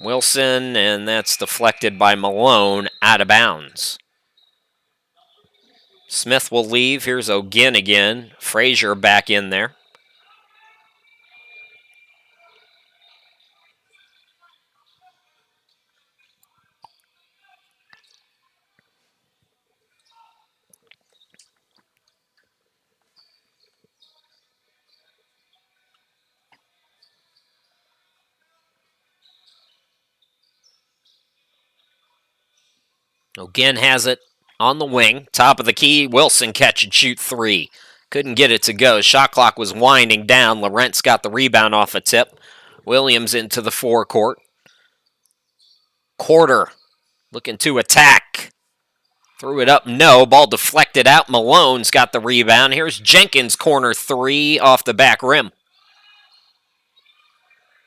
A: Wilson, and that's deflected by Malone, out of bounds. Smith will leave. Here's O'Ginn again. Frazier back in there. O'Ginn has it on the wing. Top of the key. Wilson catch and shoot three. Couldn't get it to go. Shot clock was winding down. Laurent's got the rebound off a tip. Williams into the forecourt. Quarter looking to attack. Threw it up, no. Ball deflected out. Malone's got the rebound. Here's Jenkins, corner three off the back rim.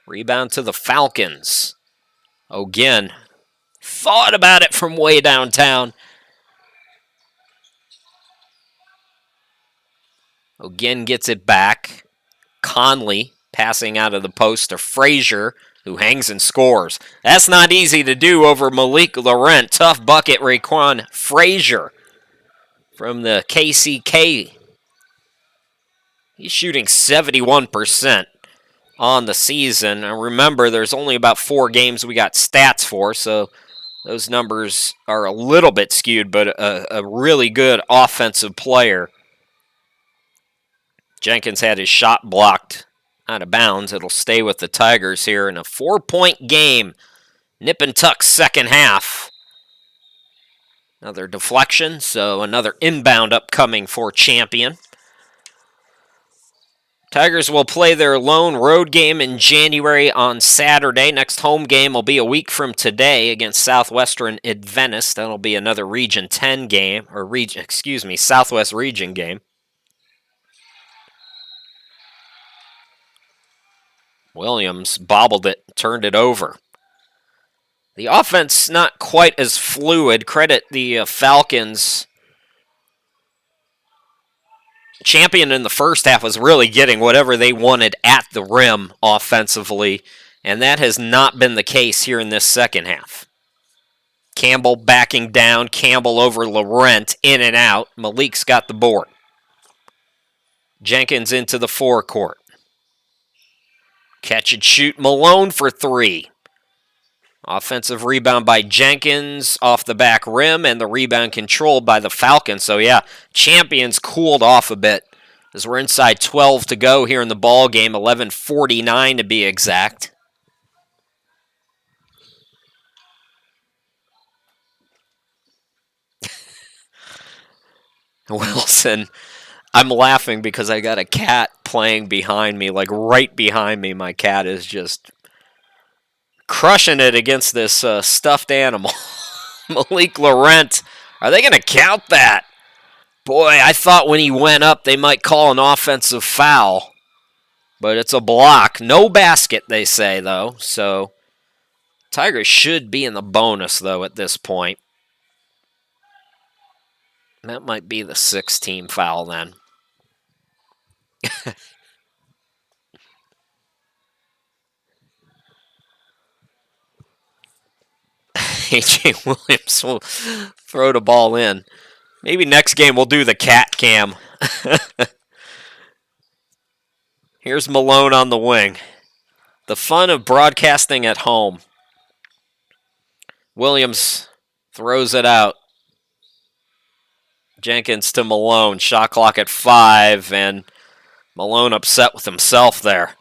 A: Rebound to the Falcons. O'Ginn thought about it from way downtown. O'Ginn gets it back. Conley passing out of the post to Frazier, who hangs and scores. That's not easy to do over Malik Laurent. Tough bucket, Raquan Frazier from the KCK. He's shooting 71% on the season. And remember, there's only about 4 games we got stats for, so those numbers are a little bit skewed, but a really good offensive player. Jenkins had his shot blocked out of bounds. It'll stay with the Tigers here in a 4-point game. Nip and tuck second half. Another deflection, so another inbound upcoming for Champion. Tigers will play their lone road game in January on Saturday. Next home game will be a week from today against Southwestern Adventist. That'll be another Region 10 game, or Southwest Region game. Williams bobbled it, turned it over. The offense not quite as fluid. Credit the Falcons. Champion in the first half was really getting whatever they wanted at the rim offensively, and that has not been the case here in this second half. Campbell backing down. Campbell over Laurent, in and out. Malik's got the board. Jenkins into the forecourt. Catch and shoot. Malone for three. Offensive rebound by Jenkins off the back rim, and the rebound controlled by the Falcons. So yeah, Champions cooled off a bit as we're inside 12 to go here in the ball game, 11:49 to be exact. Wilson, I'm laughing because I got a cat playing behind me, like right behind me. My cat is just crushing it against this stuffed animal. Malik Laurent, are they going to count that? Boy, I thought when he went up they might call an offensive foul, but it's a block. No basket, they say, though, so Tigers should be in the bonus, though, at this point. That might be the 6th-team foul, then. A.J. Williams will throw the ball in. Maybe next game we'll do the cat cam. Here's Malone on the wing. The fun of broadcasting at home. Williams throws it out. Jenkins to Malone. Shot clock at 5, and Malone upset with himself there.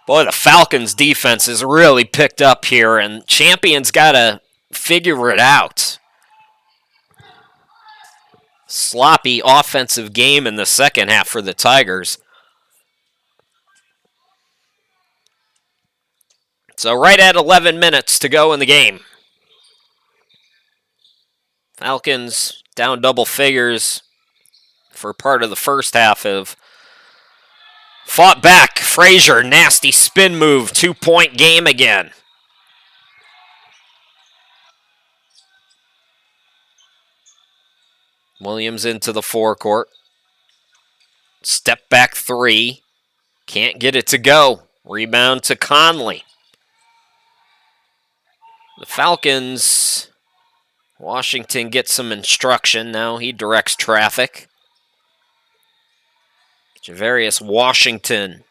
A: Boy, the Falcons' defense has really picked up here, and Champion's got to figure it out. Sloppy offensive game in the second half for the Tigers. So right at 11 minutes to go in the game. Falcons down double figures for part of the first half have fought back. Frazier, nasty spin move, 2-point game again. Williams into the forecourt. Step back three. Can't get it to go. Rebound to Conley. The Falcons, Washington gets some instruction. Now he directs traffic. Javarius Washington,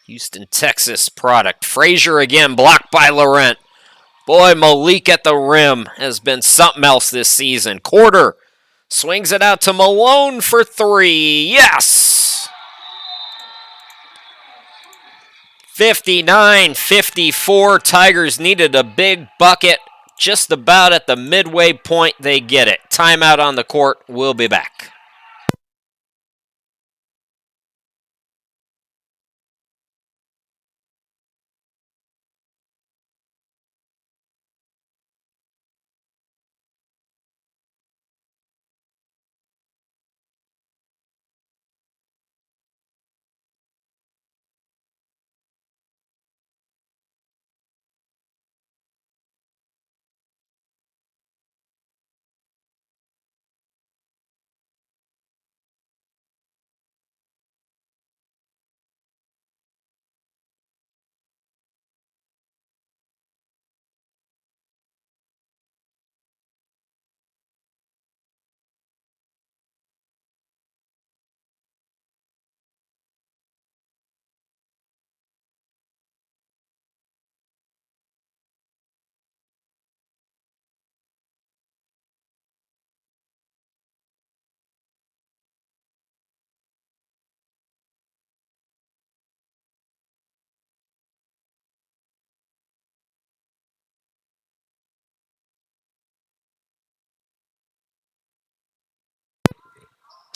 A: Houston, Texas product. Frazier again, blocked by Laurent. Boy, Malik at the rim has been something else this season. Quarter swings it out to Malone for three. Yes! 59-54. Tigers needed a big bucket. Just about at the midway point, they get it. Timeout on the court. We'll be back.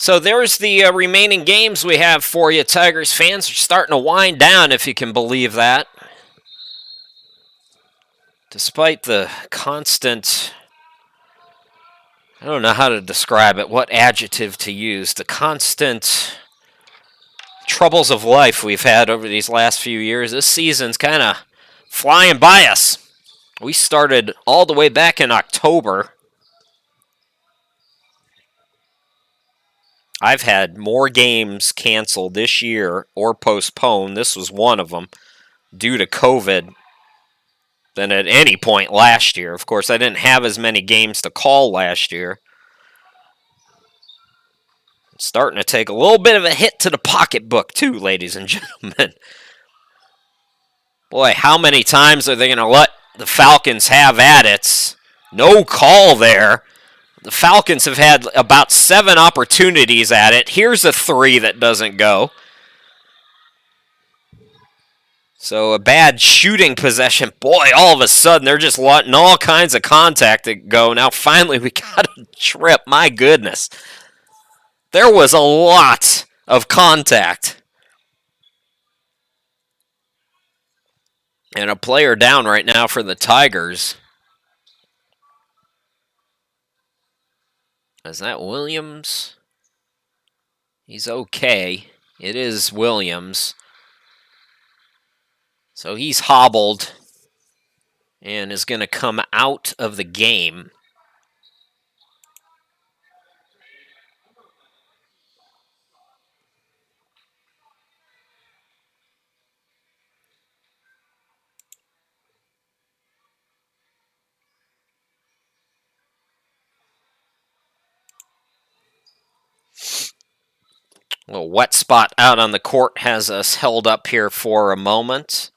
A: So there's the remaining games we have for you. Tigers fans are starting to wind down, if you can believe that. Despite the constant, I don't know how to describe it, what adjective to use, the constant troubles of life we've had over these last few years, this season's kind of flying by us. We started all the way back in October. I've had more games canceled this year or postponed, this was one of them, due to COVID than at any point last year. Of course, I didn't have as many games to call last year. It's starting to take a little bit of a hit to the pocketbook too, ladies and gentlemen. Boy, how many times are they going to let the Falcons have at it? No call there. The Falcons have had about 7 opportunities at it. Here's a 3 that doesn't go. So a bad shooting possession. Boy, all of a sudden, they're just letting all kinds of contact to go. Now, finally, we got a trip. My goodness. There was a lot of contact. And a player down right now for the Tigers. Is that Williams? He's okay. It is Williams. So he's hobbled and is going to come out of the game. A little wet spot out on the court has us held up here for a moment.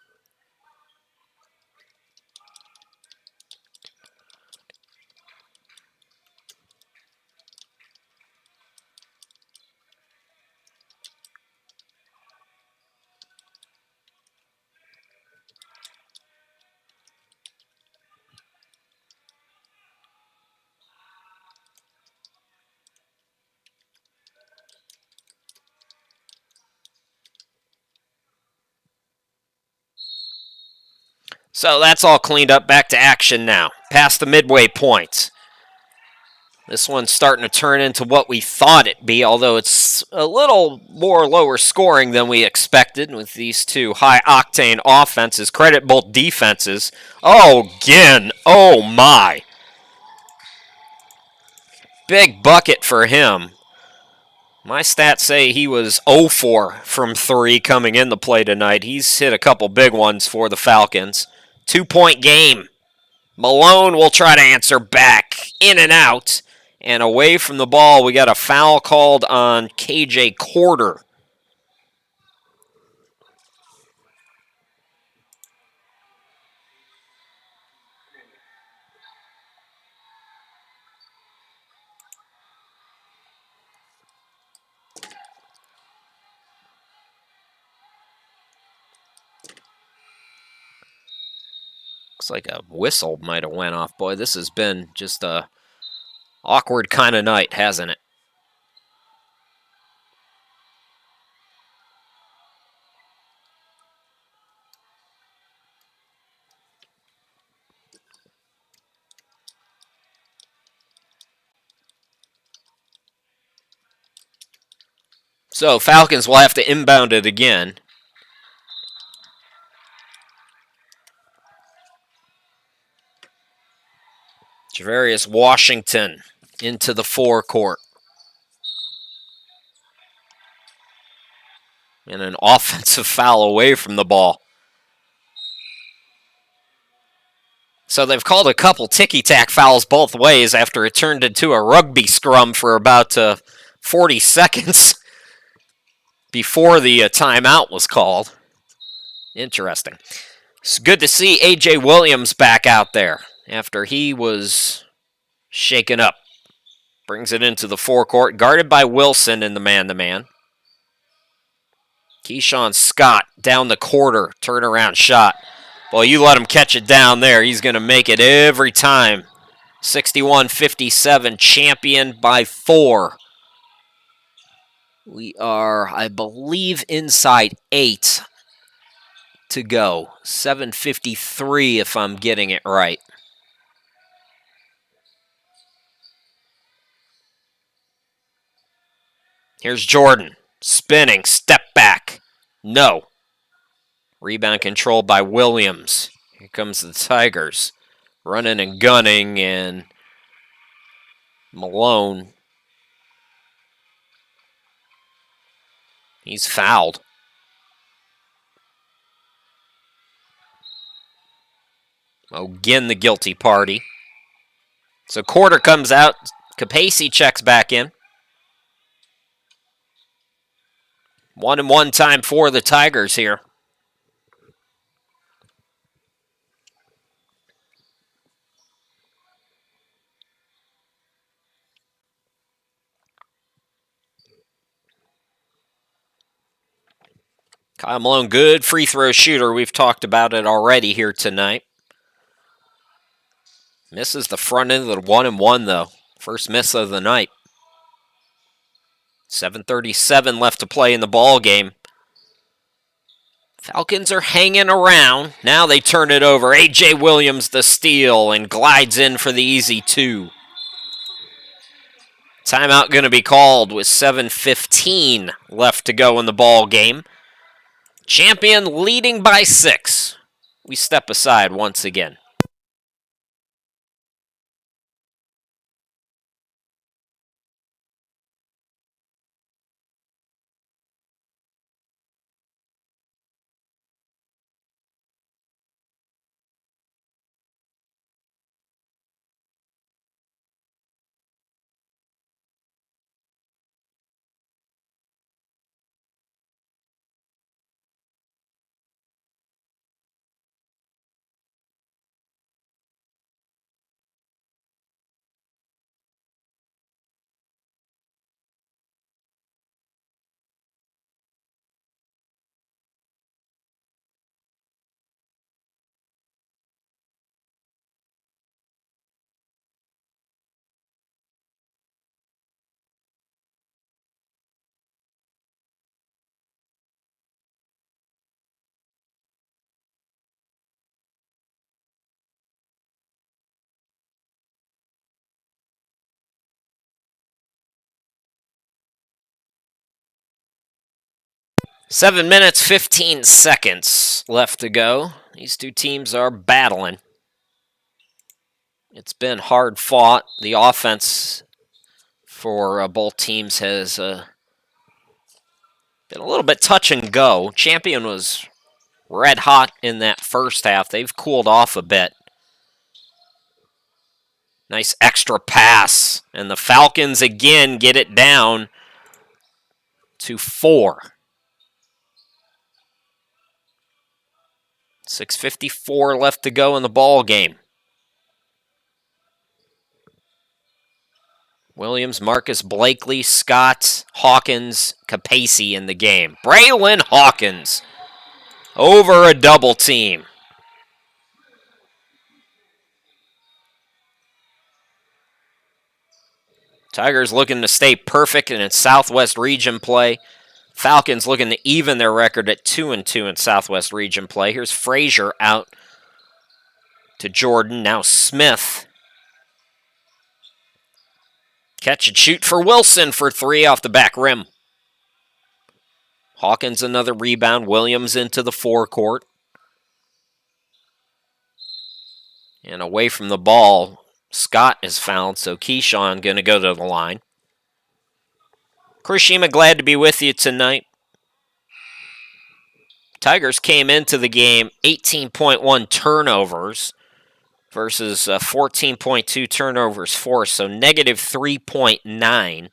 A: So that's all cleaned up. Back to action now. Past the midway point. This one's starting to turn into what we thought it'd be, although it's a little more lower scoring than we expected with these two high-octane offenses. Credit both defenses. Oh, Ginn. Oh, my. Big bucket for him. My stats say he was 0-4 from 3 coming in the play tonight. He's hit a couple big ones for the Falcons. 2-point game. Malone will try to answer back. In and out. And away from the ball, we got a foul called on KJ Quarter. Looks like a whistle might have went off. Boy, this has been just a awkward kind of night, hasn't it? So Falcons will have to inbound it again. Javarius Washington into the forecourt. And an offensive foul away from the ball. So they've called a couple ticky-tack fouls both ways after it turned into a rugby scrum for about 40 seconds before the timeout was called. Interesting. It's good to see A.J. Williams back out there after he was shaken up. Brings it into the forecourt, guarded by Wilson in the man-to-man. Keyshawn Scott down the quarter, turnaround shot. Well, you let him catch it down there. He's going to make it every time. 61-57, champion by 4. We are, I believe, inside 8 to go. 7:53 if I'm getting it right. Here's Jordan. Spinning, step back. No. Rebound controlled by Williams. Here comes the Tigers. Running and gunning, and Malone. He's fouled. Again, the guilty party. So Quarter comes out. Capacey checks back in. 1-1 time for the Tigers here. Kyle Malone, good free throw shooter. We've talked about it already here tonight. Misses the front end of the 1-1, though. First miss of the night. 7:37 left to play in the ball game. Falcons are hanging around. Now they turn it over. A.J. Williams the steal and glides in for the easy 2. Timeout going to be called with 7:15 left to go in the ball game. Champion leading by 6. We step aside once again. 7 minutes, 15 seconds left to go. These two teams are battling. It's been hard fought. The offense for both teams has been a little bit touch and go. Champion was red hot in that first half. They've cooled off a bit. Nice extra pass. And the Falcons again get it down to 4. 6:54 left to go in the ball game. Williams, Marcus Blakely, Scott, Hawkins, Capacey in the game. Braylon Hawkins over a double team. Tigers looking to stay perfect in its Southwest Region play. Falcons looking to even their record at 2-2 in Southwest Region play. Here's Frazier out to Jordan. Now Smith. Catch and shoot for Wilson for 3 off the back rim. Hawkins another rebound. Williams into the forecourt. And away from the ball, Scott is fouled, so Keyshawn going to go to the line. Chris Shima, glad to be with you tonight. Tigers came into the game 18.1 turnovers versus 14.2 turnovers forced, so negative 3.9.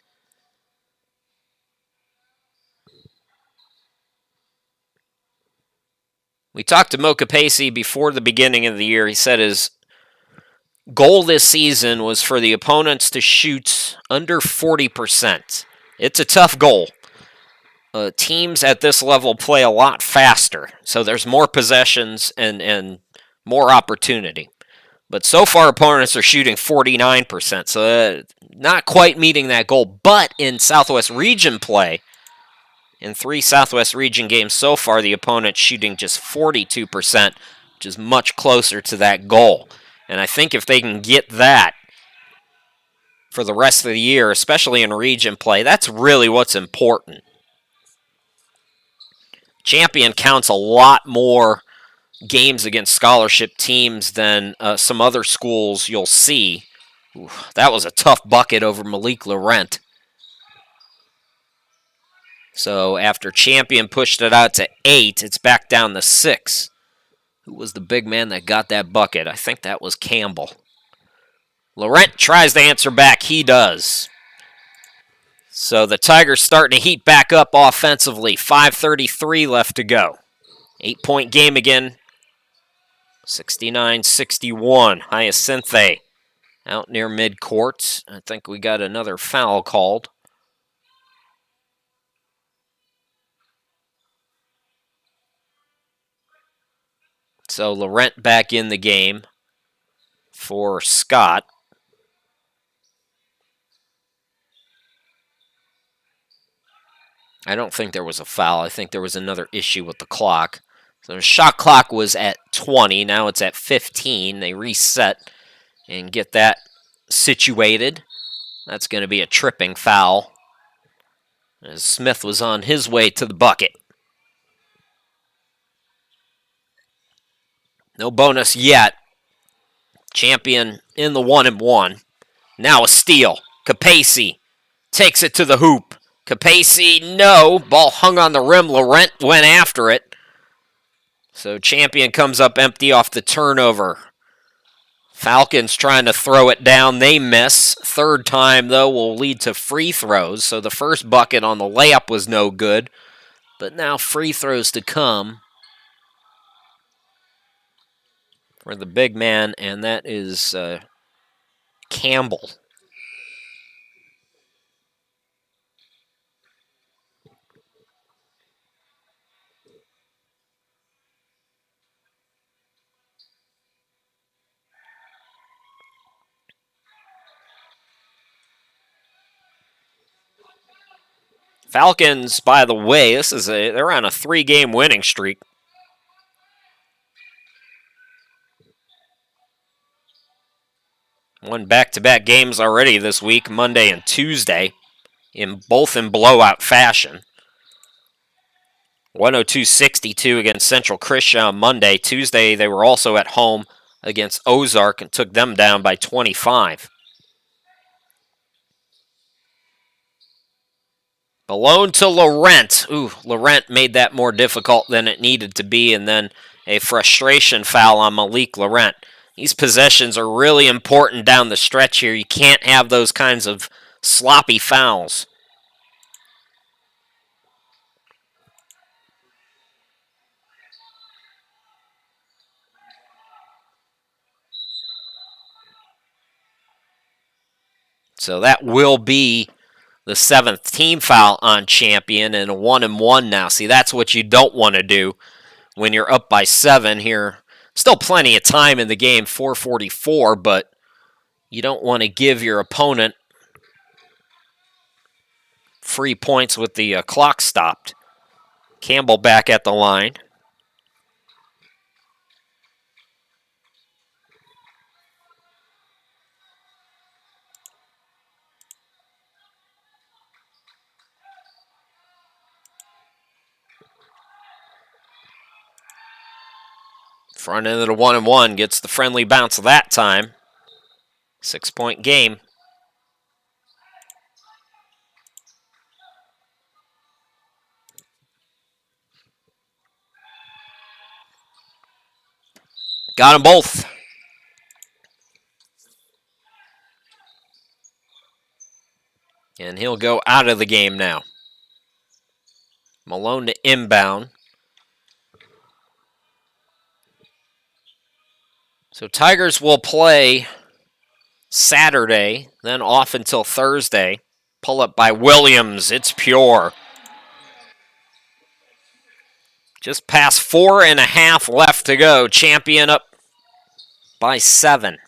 A: We talked to Mo Capacey before the beginning of the year. He said his goal this season was for the opponents to shoot under 40%. It's a tough goal. Teams at this level play a lot faster, so there's more possessions and more opportunity. But so far, opponents are shooting 49%, so not quite meeting that goal. But in Southwest Region play, in 3 Southwest Region games so far, the opponent's shooting just 42%, which is much closer to that goal. And I think if they can get that for the rest of the year, especially in region play, that's really what's important. Champion counts a lot more games against scholarship teams than some other schools you'll see. Ooh, that was a tough bucket over Malik Laurent. So after Champion pushed it out to 8, it's back down to 6. Who was the big man that got that bucket? I think that was Campbell. Laurent tries to answer back. He does. So the Tigers starting to heat back up offensively. 5:33 left to go. 8-point game again. 69-61. Hyacinthe out near midcourt. I think we got another foul called. So Laurent back in the game for Scott. I don't think there was a foul. I think there was another issue with the clock. So the shot clock was at 20. Now it's at 15. They reset and get that situated. That's going to be a tripping foul, as Smith was on his way to the bucket. No bonus yet. Champion in the 1-and-1. Now a steal. Capacey takes it to the hoop. Capacey, no. Ball hung on the rim. Laurent went after it. So Champion comes up empty off the turnover. Falcons trying to throw it down. They miss. Third time, though, will lead to free throws. So the first bucket on the layup was no good. But now free throws to come for the big man, and that is Campbell. Falcons, by the way, they're on a 3-game winning streak. Won back-to-back games already this week, Monday and Tuesday, both in blowout fashion. 102-62 against Central Christian on Monday. Tuesday, they were also at home against Ozark and took them down by 25. Malone to Laurent. Ooh, Laurent made that more difficult than it needed to be, and then a frustration foul on Malik Laurent. These possessions are really important down the stretch here. You can't have those kinds of sloppy fouls. So that will be the 7th team foul on Champion, and a 1-and-1 now. See, that's what you don't want to do when you're up by 7 here. Still plenty of time in the game, 4:44, but you don't want to give your opponent free points with the clock stopped. Campbell back at the line. Front end of the 1-and-1 gets the friendly bounce that time. 6-point game. Got them both. And he'll go out of the game now. Malone to inbound. So Tigers will play Saturday, then off until Thursday. Pull up by Williams. It's pure. Just past 4.5 left to go. Champion up by 7.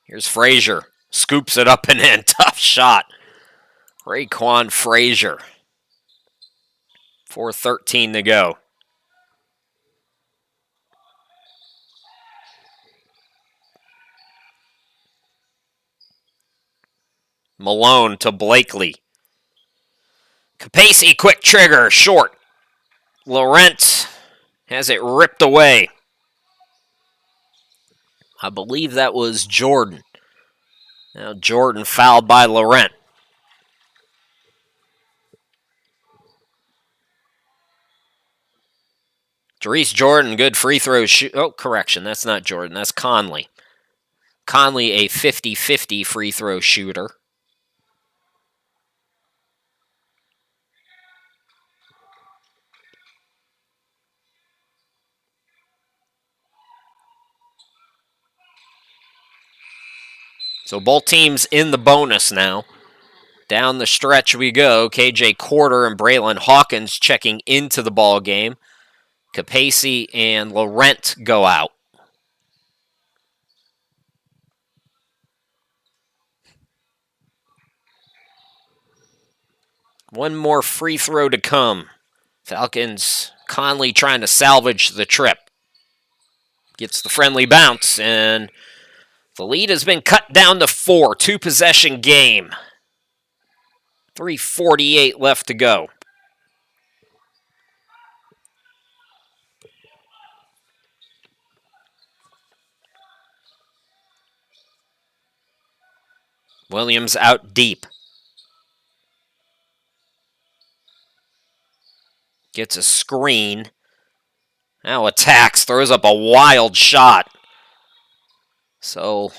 A: Here's Frazier. Scoops it up and in. Tough shot. Raekwon Frazier. 4:13 to go. Malone to Blakely. Capacey, quick trigger, short. Laurent has it ripped away. I believe that was Jordan. Now Jordan fouled by Laurent. Jerice Jordan, good free throw shoot. Oh, correction, that's not Jordan, that's Conley. Conley, a 50-50 free throw shooter. So both teams in the bonus now. Down the stretch we go. KJ Quarter and Braylon Hawkins checking into the ball game. Capacey and Laurent go out. One more free throw to come. Falcons, Conley trying to salvage the trip. Gets the friendly bounce, and the lead has been cut down to 4. 2-possession game. 3:48 left to go. Williams out deep. Gets a screen. Now attacks, throws up a wild shot. So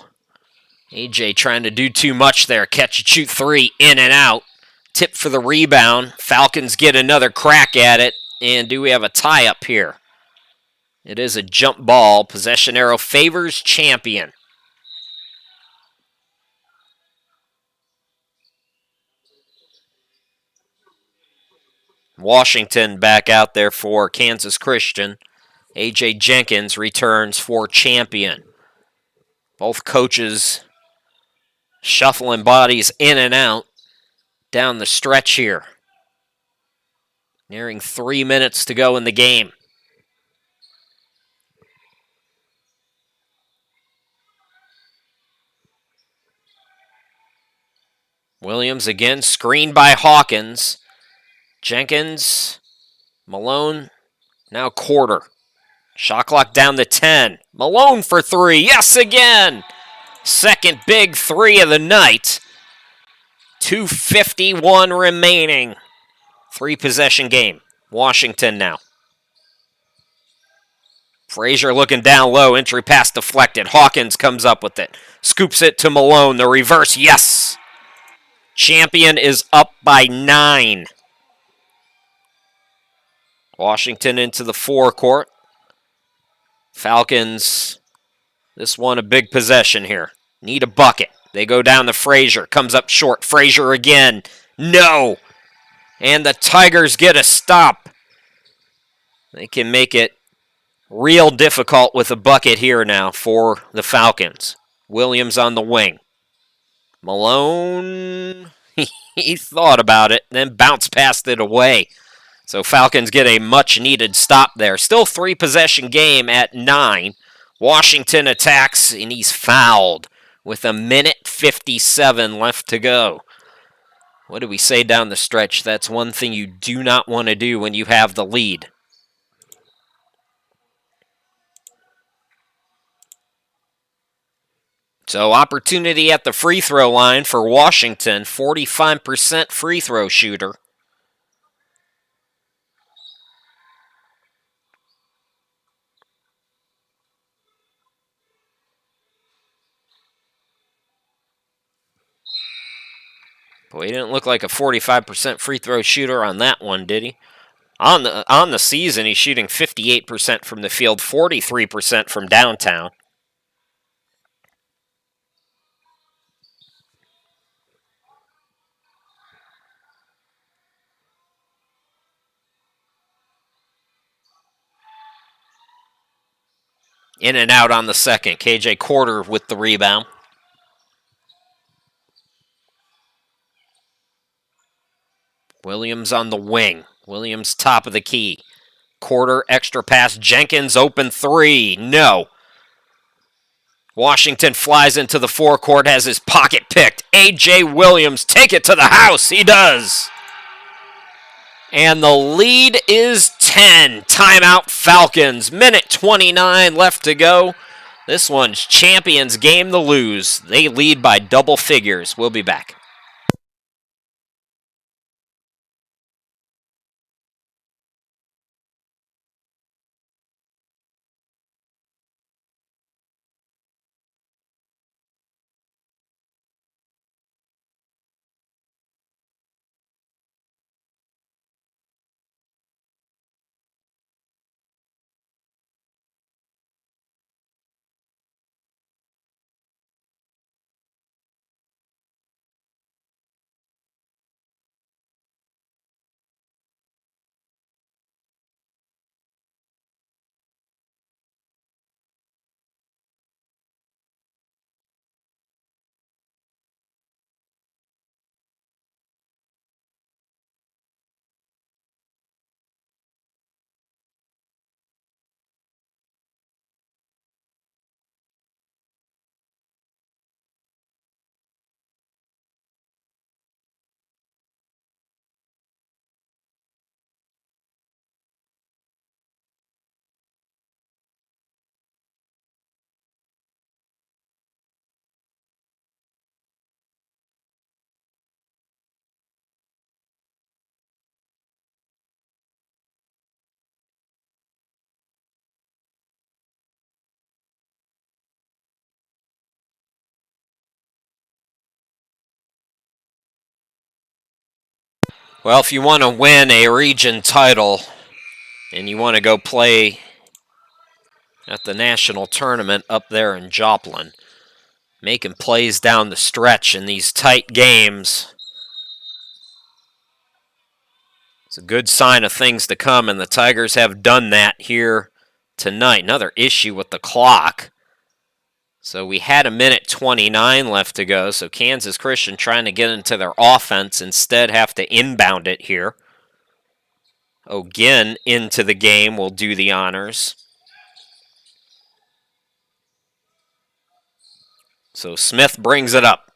A: AJ trying to do too much there. Catch and shoot 3, in and out. Tip for the rebound. Falcons get another crack at it. And do we have a tie-up here? It is a jump ball. Possession arrow favors Champion. Washington back out there for Kansas Christian. A.J. Jenkins returns for Champion. Both coaches shuffling bodies in and out down the stretch here. Nearing 3 minutes to go in the game. Williams again, screened by Hawkins. Jenkins, Malone, now quarter. Shot clock down to 10. Malone for three. Yes, again. Second big three of the night. 2:51 remaining. 3-possession game. Washington now. Frazier looking down low. Entry pass deflected. Hawkins comes up with it. Scoops it to Malone. The reverse. Yes. Champion is up by 9. Washington into the forecourt. Falcons, this one a big possession here. Need a bucket. They go down to Frazier. Comes up short. Frazier again. No. And the Tigers get a stop. They can make it real difficult with a bucket here now for the Falcons. Williams on the wing. Malone, he thought about it, then bounced past it away. So Falcons get a much-needed stop there. Still 3-possession game at 9. Washington attacks, and he's fouled with 1:57 left to go. What do we say down the stretch? That's one thing you do not want to do when you have the lead. So opportunity at the free throw line for Washington, 45% free throw shooter. Boy, he didn't look like a 45% free throw shooter on that one, did he? On the season, he's shooting 58% from the field, 43% from downtown. In and out on the second. KJ Quarter with the rebound. Williams on the wing. Williams top of the key. Quarter, extra pass. Jenkins open three. No. Washington flies into the forecourt, has his pocket picked. A.J. Williams, take it to the house. He does. And the lead is 10. Timeout Falcons. Minute 29 left to go. This one's Champions game to lose. They lead by double figures. We'll be back. Well, if you want to win a region title and you want to go play at the national tournament up there in Joplin, making plays down the stretch in these tight games, it's a good sign of things to come, and the Tigers have done that here tonight. Another issue with the clock. So we had 1:29 left to go, so Kansas Christian trying to get into their offense, instead have to inbound it here. O'Ginn into the game will do the honors. So Smith brings it up.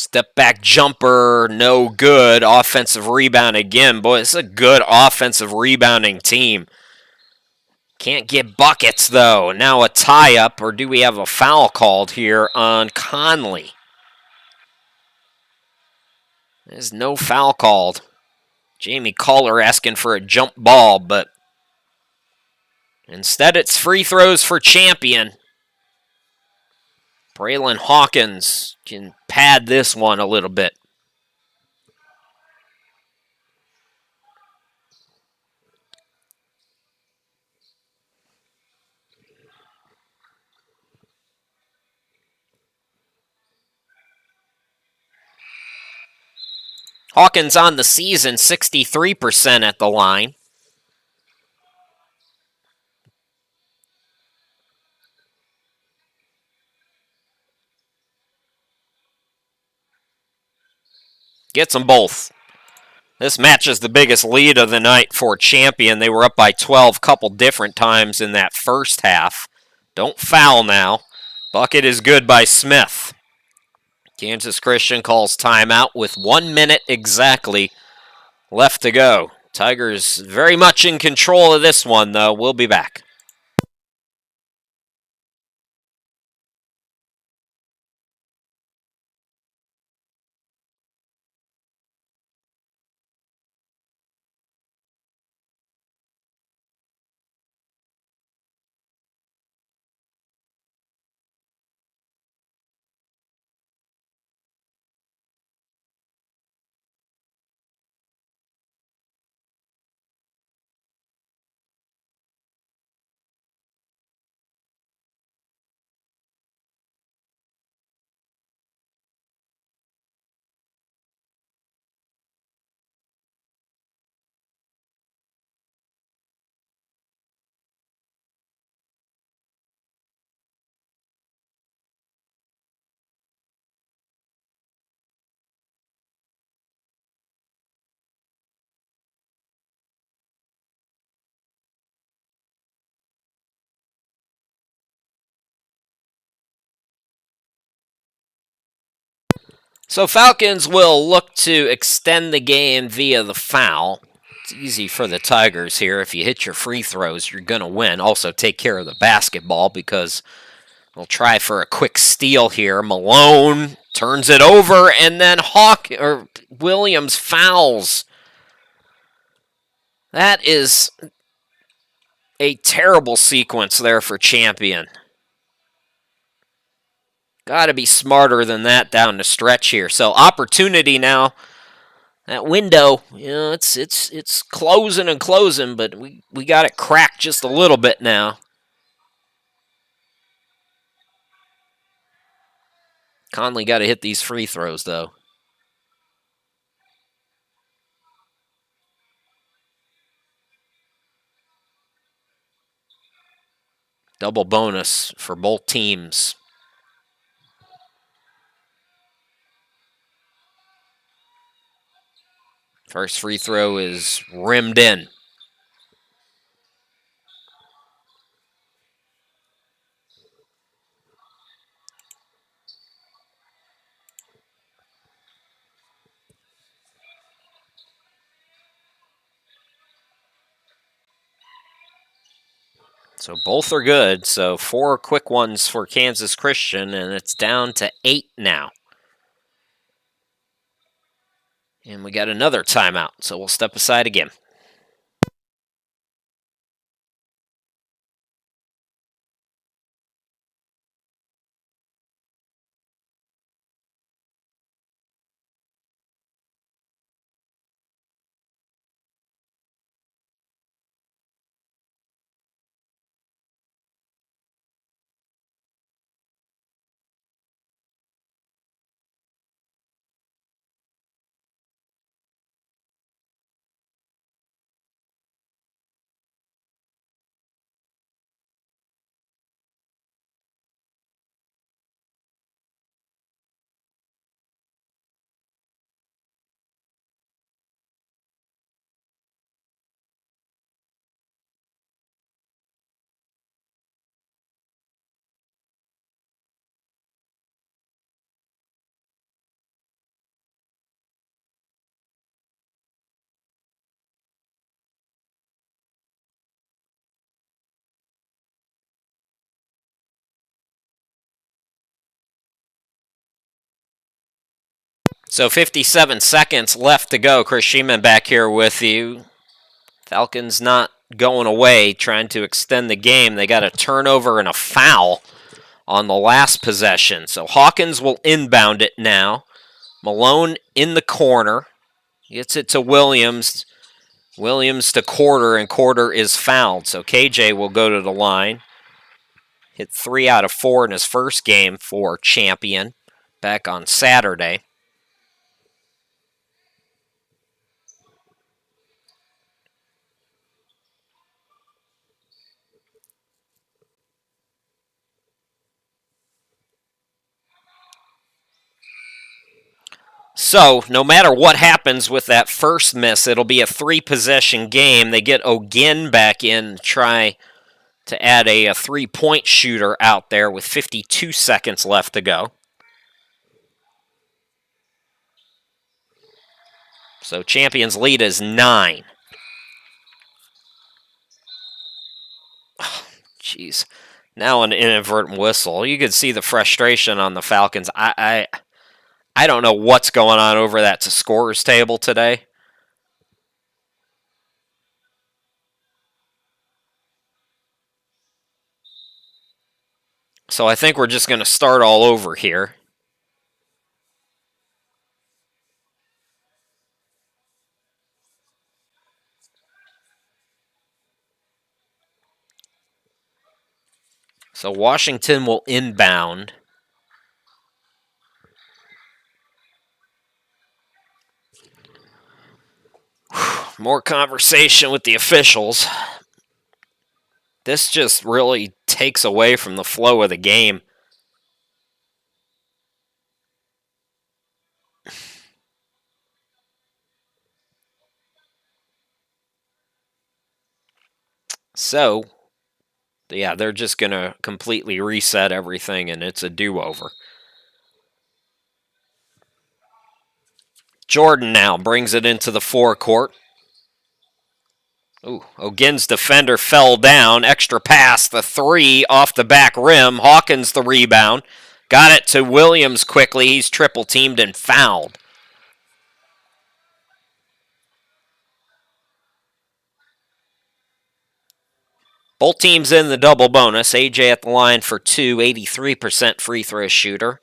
A: Step back jumper, no good. Offensive rebound again. Boy, it's a good offensive rebounding team. Can't get buckets, though. Now a tie-up, or do we have a foul called here on Conley? There's no foul called. Jamie Caller asking for a jump ball, but instead it's free throws for Champion. Braylon Hawkins can pad this one a little bit. Hawkins on the season, 63% at the line. Gets them both. This match is the biggest lead of the night for Champion. They were up by 12 couple different times in that first half. Don't foul now. Bucket is good by Smith. Kansas Christian calls timeout with 1 minute exactly left to go. Tigers very much in control of this one, though. We'll be back. So Falcons will look to extend the game via the foul. It's easy for the Tigers here. If you hit your free throws, you're going to win. Also take care of the basketball because they'll try for a quick steal here. Malone turns it over, and then Williams fouls. That is a terrible sequence there for Champion. Got to be smarter than that down the stretch here. So opportunity now. That window, it's closing and closing, but we got it cracked just a little bit now. Conley got to hit these free throws, though. Double bonus for both teams. First free throw is rimmed in. So both are good. So 4 quick ones for Kansas Christian, and it's down to 8 now. And we got another timeout, so we'll step aside again. So 57 seconds left to go. Chris Sheeman back here with you. Falcons not going away, trying to extend the game. They got a turnover and a foul on the last possession. So Hawkins will inbound it now. Malone in the corner. Gets it to Williams. Williams to Quarter, and Quarter is fouled. So KJ will go to the line. Hit 3 out of 4 in his first game for Champion back on Saturday. So, no matter what happens with that first miss, it'll be a 3-possession game. They get Ogin back in to try to add a 3-point shooter out there with 52 seconds left to go. So, Champion's lead is 9. Jeez. Now an inadvertent whistle. You can see the frustration on the Falcons. I don't know what's going on over that scorer's table today. So I think we're just going to start all over here. So Washington will inbound. More conversation with the officials. This just really takes away from the flow of the game. So, yeah, they're just going to completely reset everything, and it's a do-over. Jordan now brings it into the forecourt. Ooh, Ogin's defender fell down. Extra pass, the 3 off the back rim. Hawkins the rebound. Got it to Williams quickly. He's triple teamed and fouled. Both teams in the double bonus. AJ at the line for 2, 83% free throw shooter.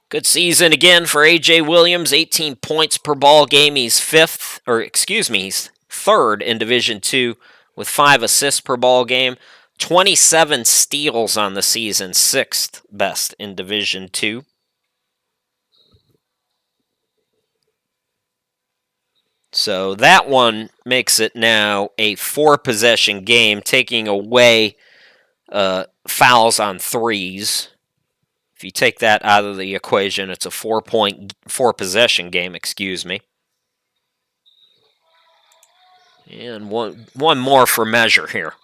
A: Good season again for AJ Williams, 18 points per ball game. He's he's third in Division II with 5 assists per ball game. 27 steals on the season, 6th best in Division II. So that one makes it now a 4-possession game, taking away fouls on threes. If you take that out of the equation, it's a 4-possession game, excuse me. And one more for measure here.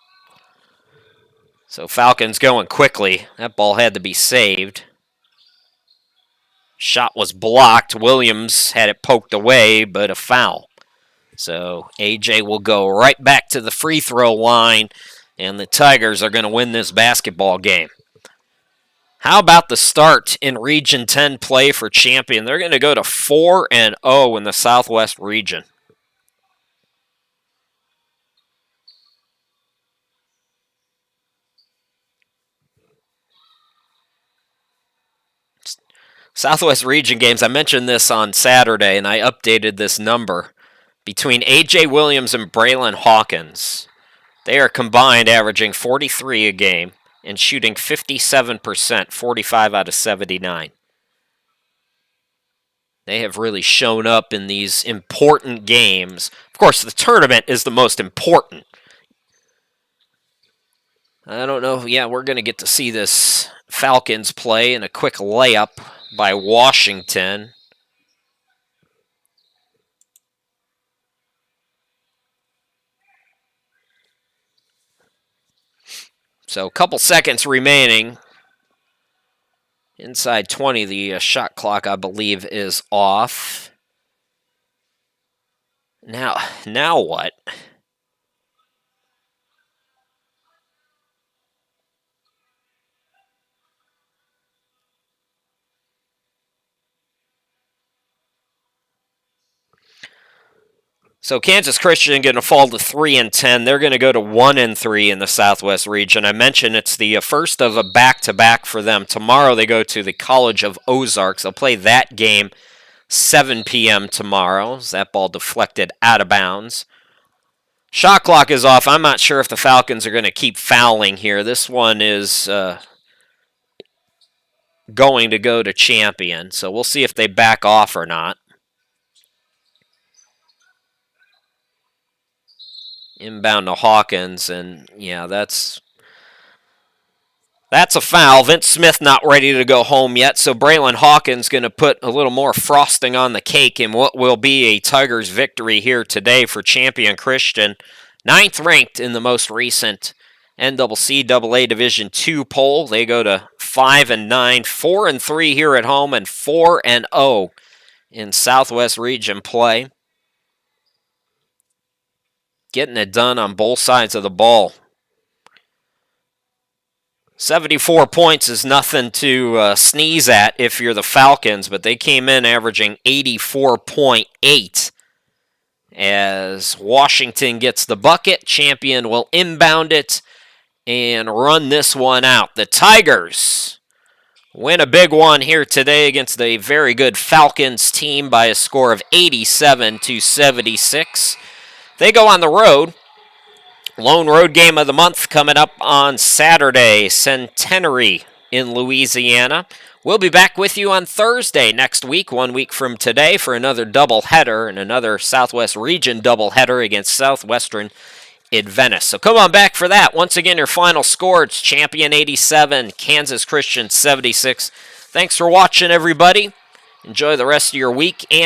A: So Falcons going quickly. That ball had to be saved. Shot was blocked. Williams had it poked away, but a foul. So AJ will go right back to the free throw line, and the Tigers are going to win this basketball game. How about the start in Region 10 play for Champion? They're going to go to 4-0 in the Southwest region. Southwest region games, I mentioned this on Saturday, and I updated this number. Between A.J. Williams and Braylon Hawkins, they are combined averaging 43 a game and shooting 57%, 45 out of 79. They have really shown up in these important games. Of course, the tournament is the most important. I don't know. Yeah, we're going to get to see this Falcons play in a quick layup by Washington. So a couple seconds remaining. Inside 20, the shot clock, I believe, is off. Now what? So Kansas Christian going to fall to 3-10. They're going to go to 1-3 in the Southwest region. I mentioned it's the first of a back-to-back for them. Tomorrow they go to the College of Ozarks. They'll play that game 7 p.m. tomorrow. That ball deflected out of bounds. Shot clock is off. I'm not sure if the Falcons are going to keep fouling here. This one is going to go to Champion. So we'll see if they back off or not. Inbound to Hawkins, and yeah, that's a foul. Vince Smith not ready to go home yet, so Braylon Hawkins going to put a little more frosting on the cake in what will be a Tigers victory here today for Champion Christian. 9th ranked in the most recent NCCAA Division II poll. They go to 5-9, 4-3 here at home, and 4-0 in Southwest Region play. Getting it done on both sides of the ball. 74 points is nothing to sneeze at if you're the Falcons, but they came in averaging 84.8. As Washington gets the bucket, Champion will inbound it and run this one out. The Tigers win a big one here today against a very good Falcons team by a score of 87-76. They go on the road. Lone road game of the month coming up on Saturday, Centenary in Louisiana. We'll be back with you on Thursday next week, 1 week from today, for another doubleheader and another Southwest Region doubleheader against Southwestern Adventist. So come on back for that. Once again, your final score, it's Champion 87, Kansas Christian 76. Thanks for watching, everybody. Enjoy the rest of your week and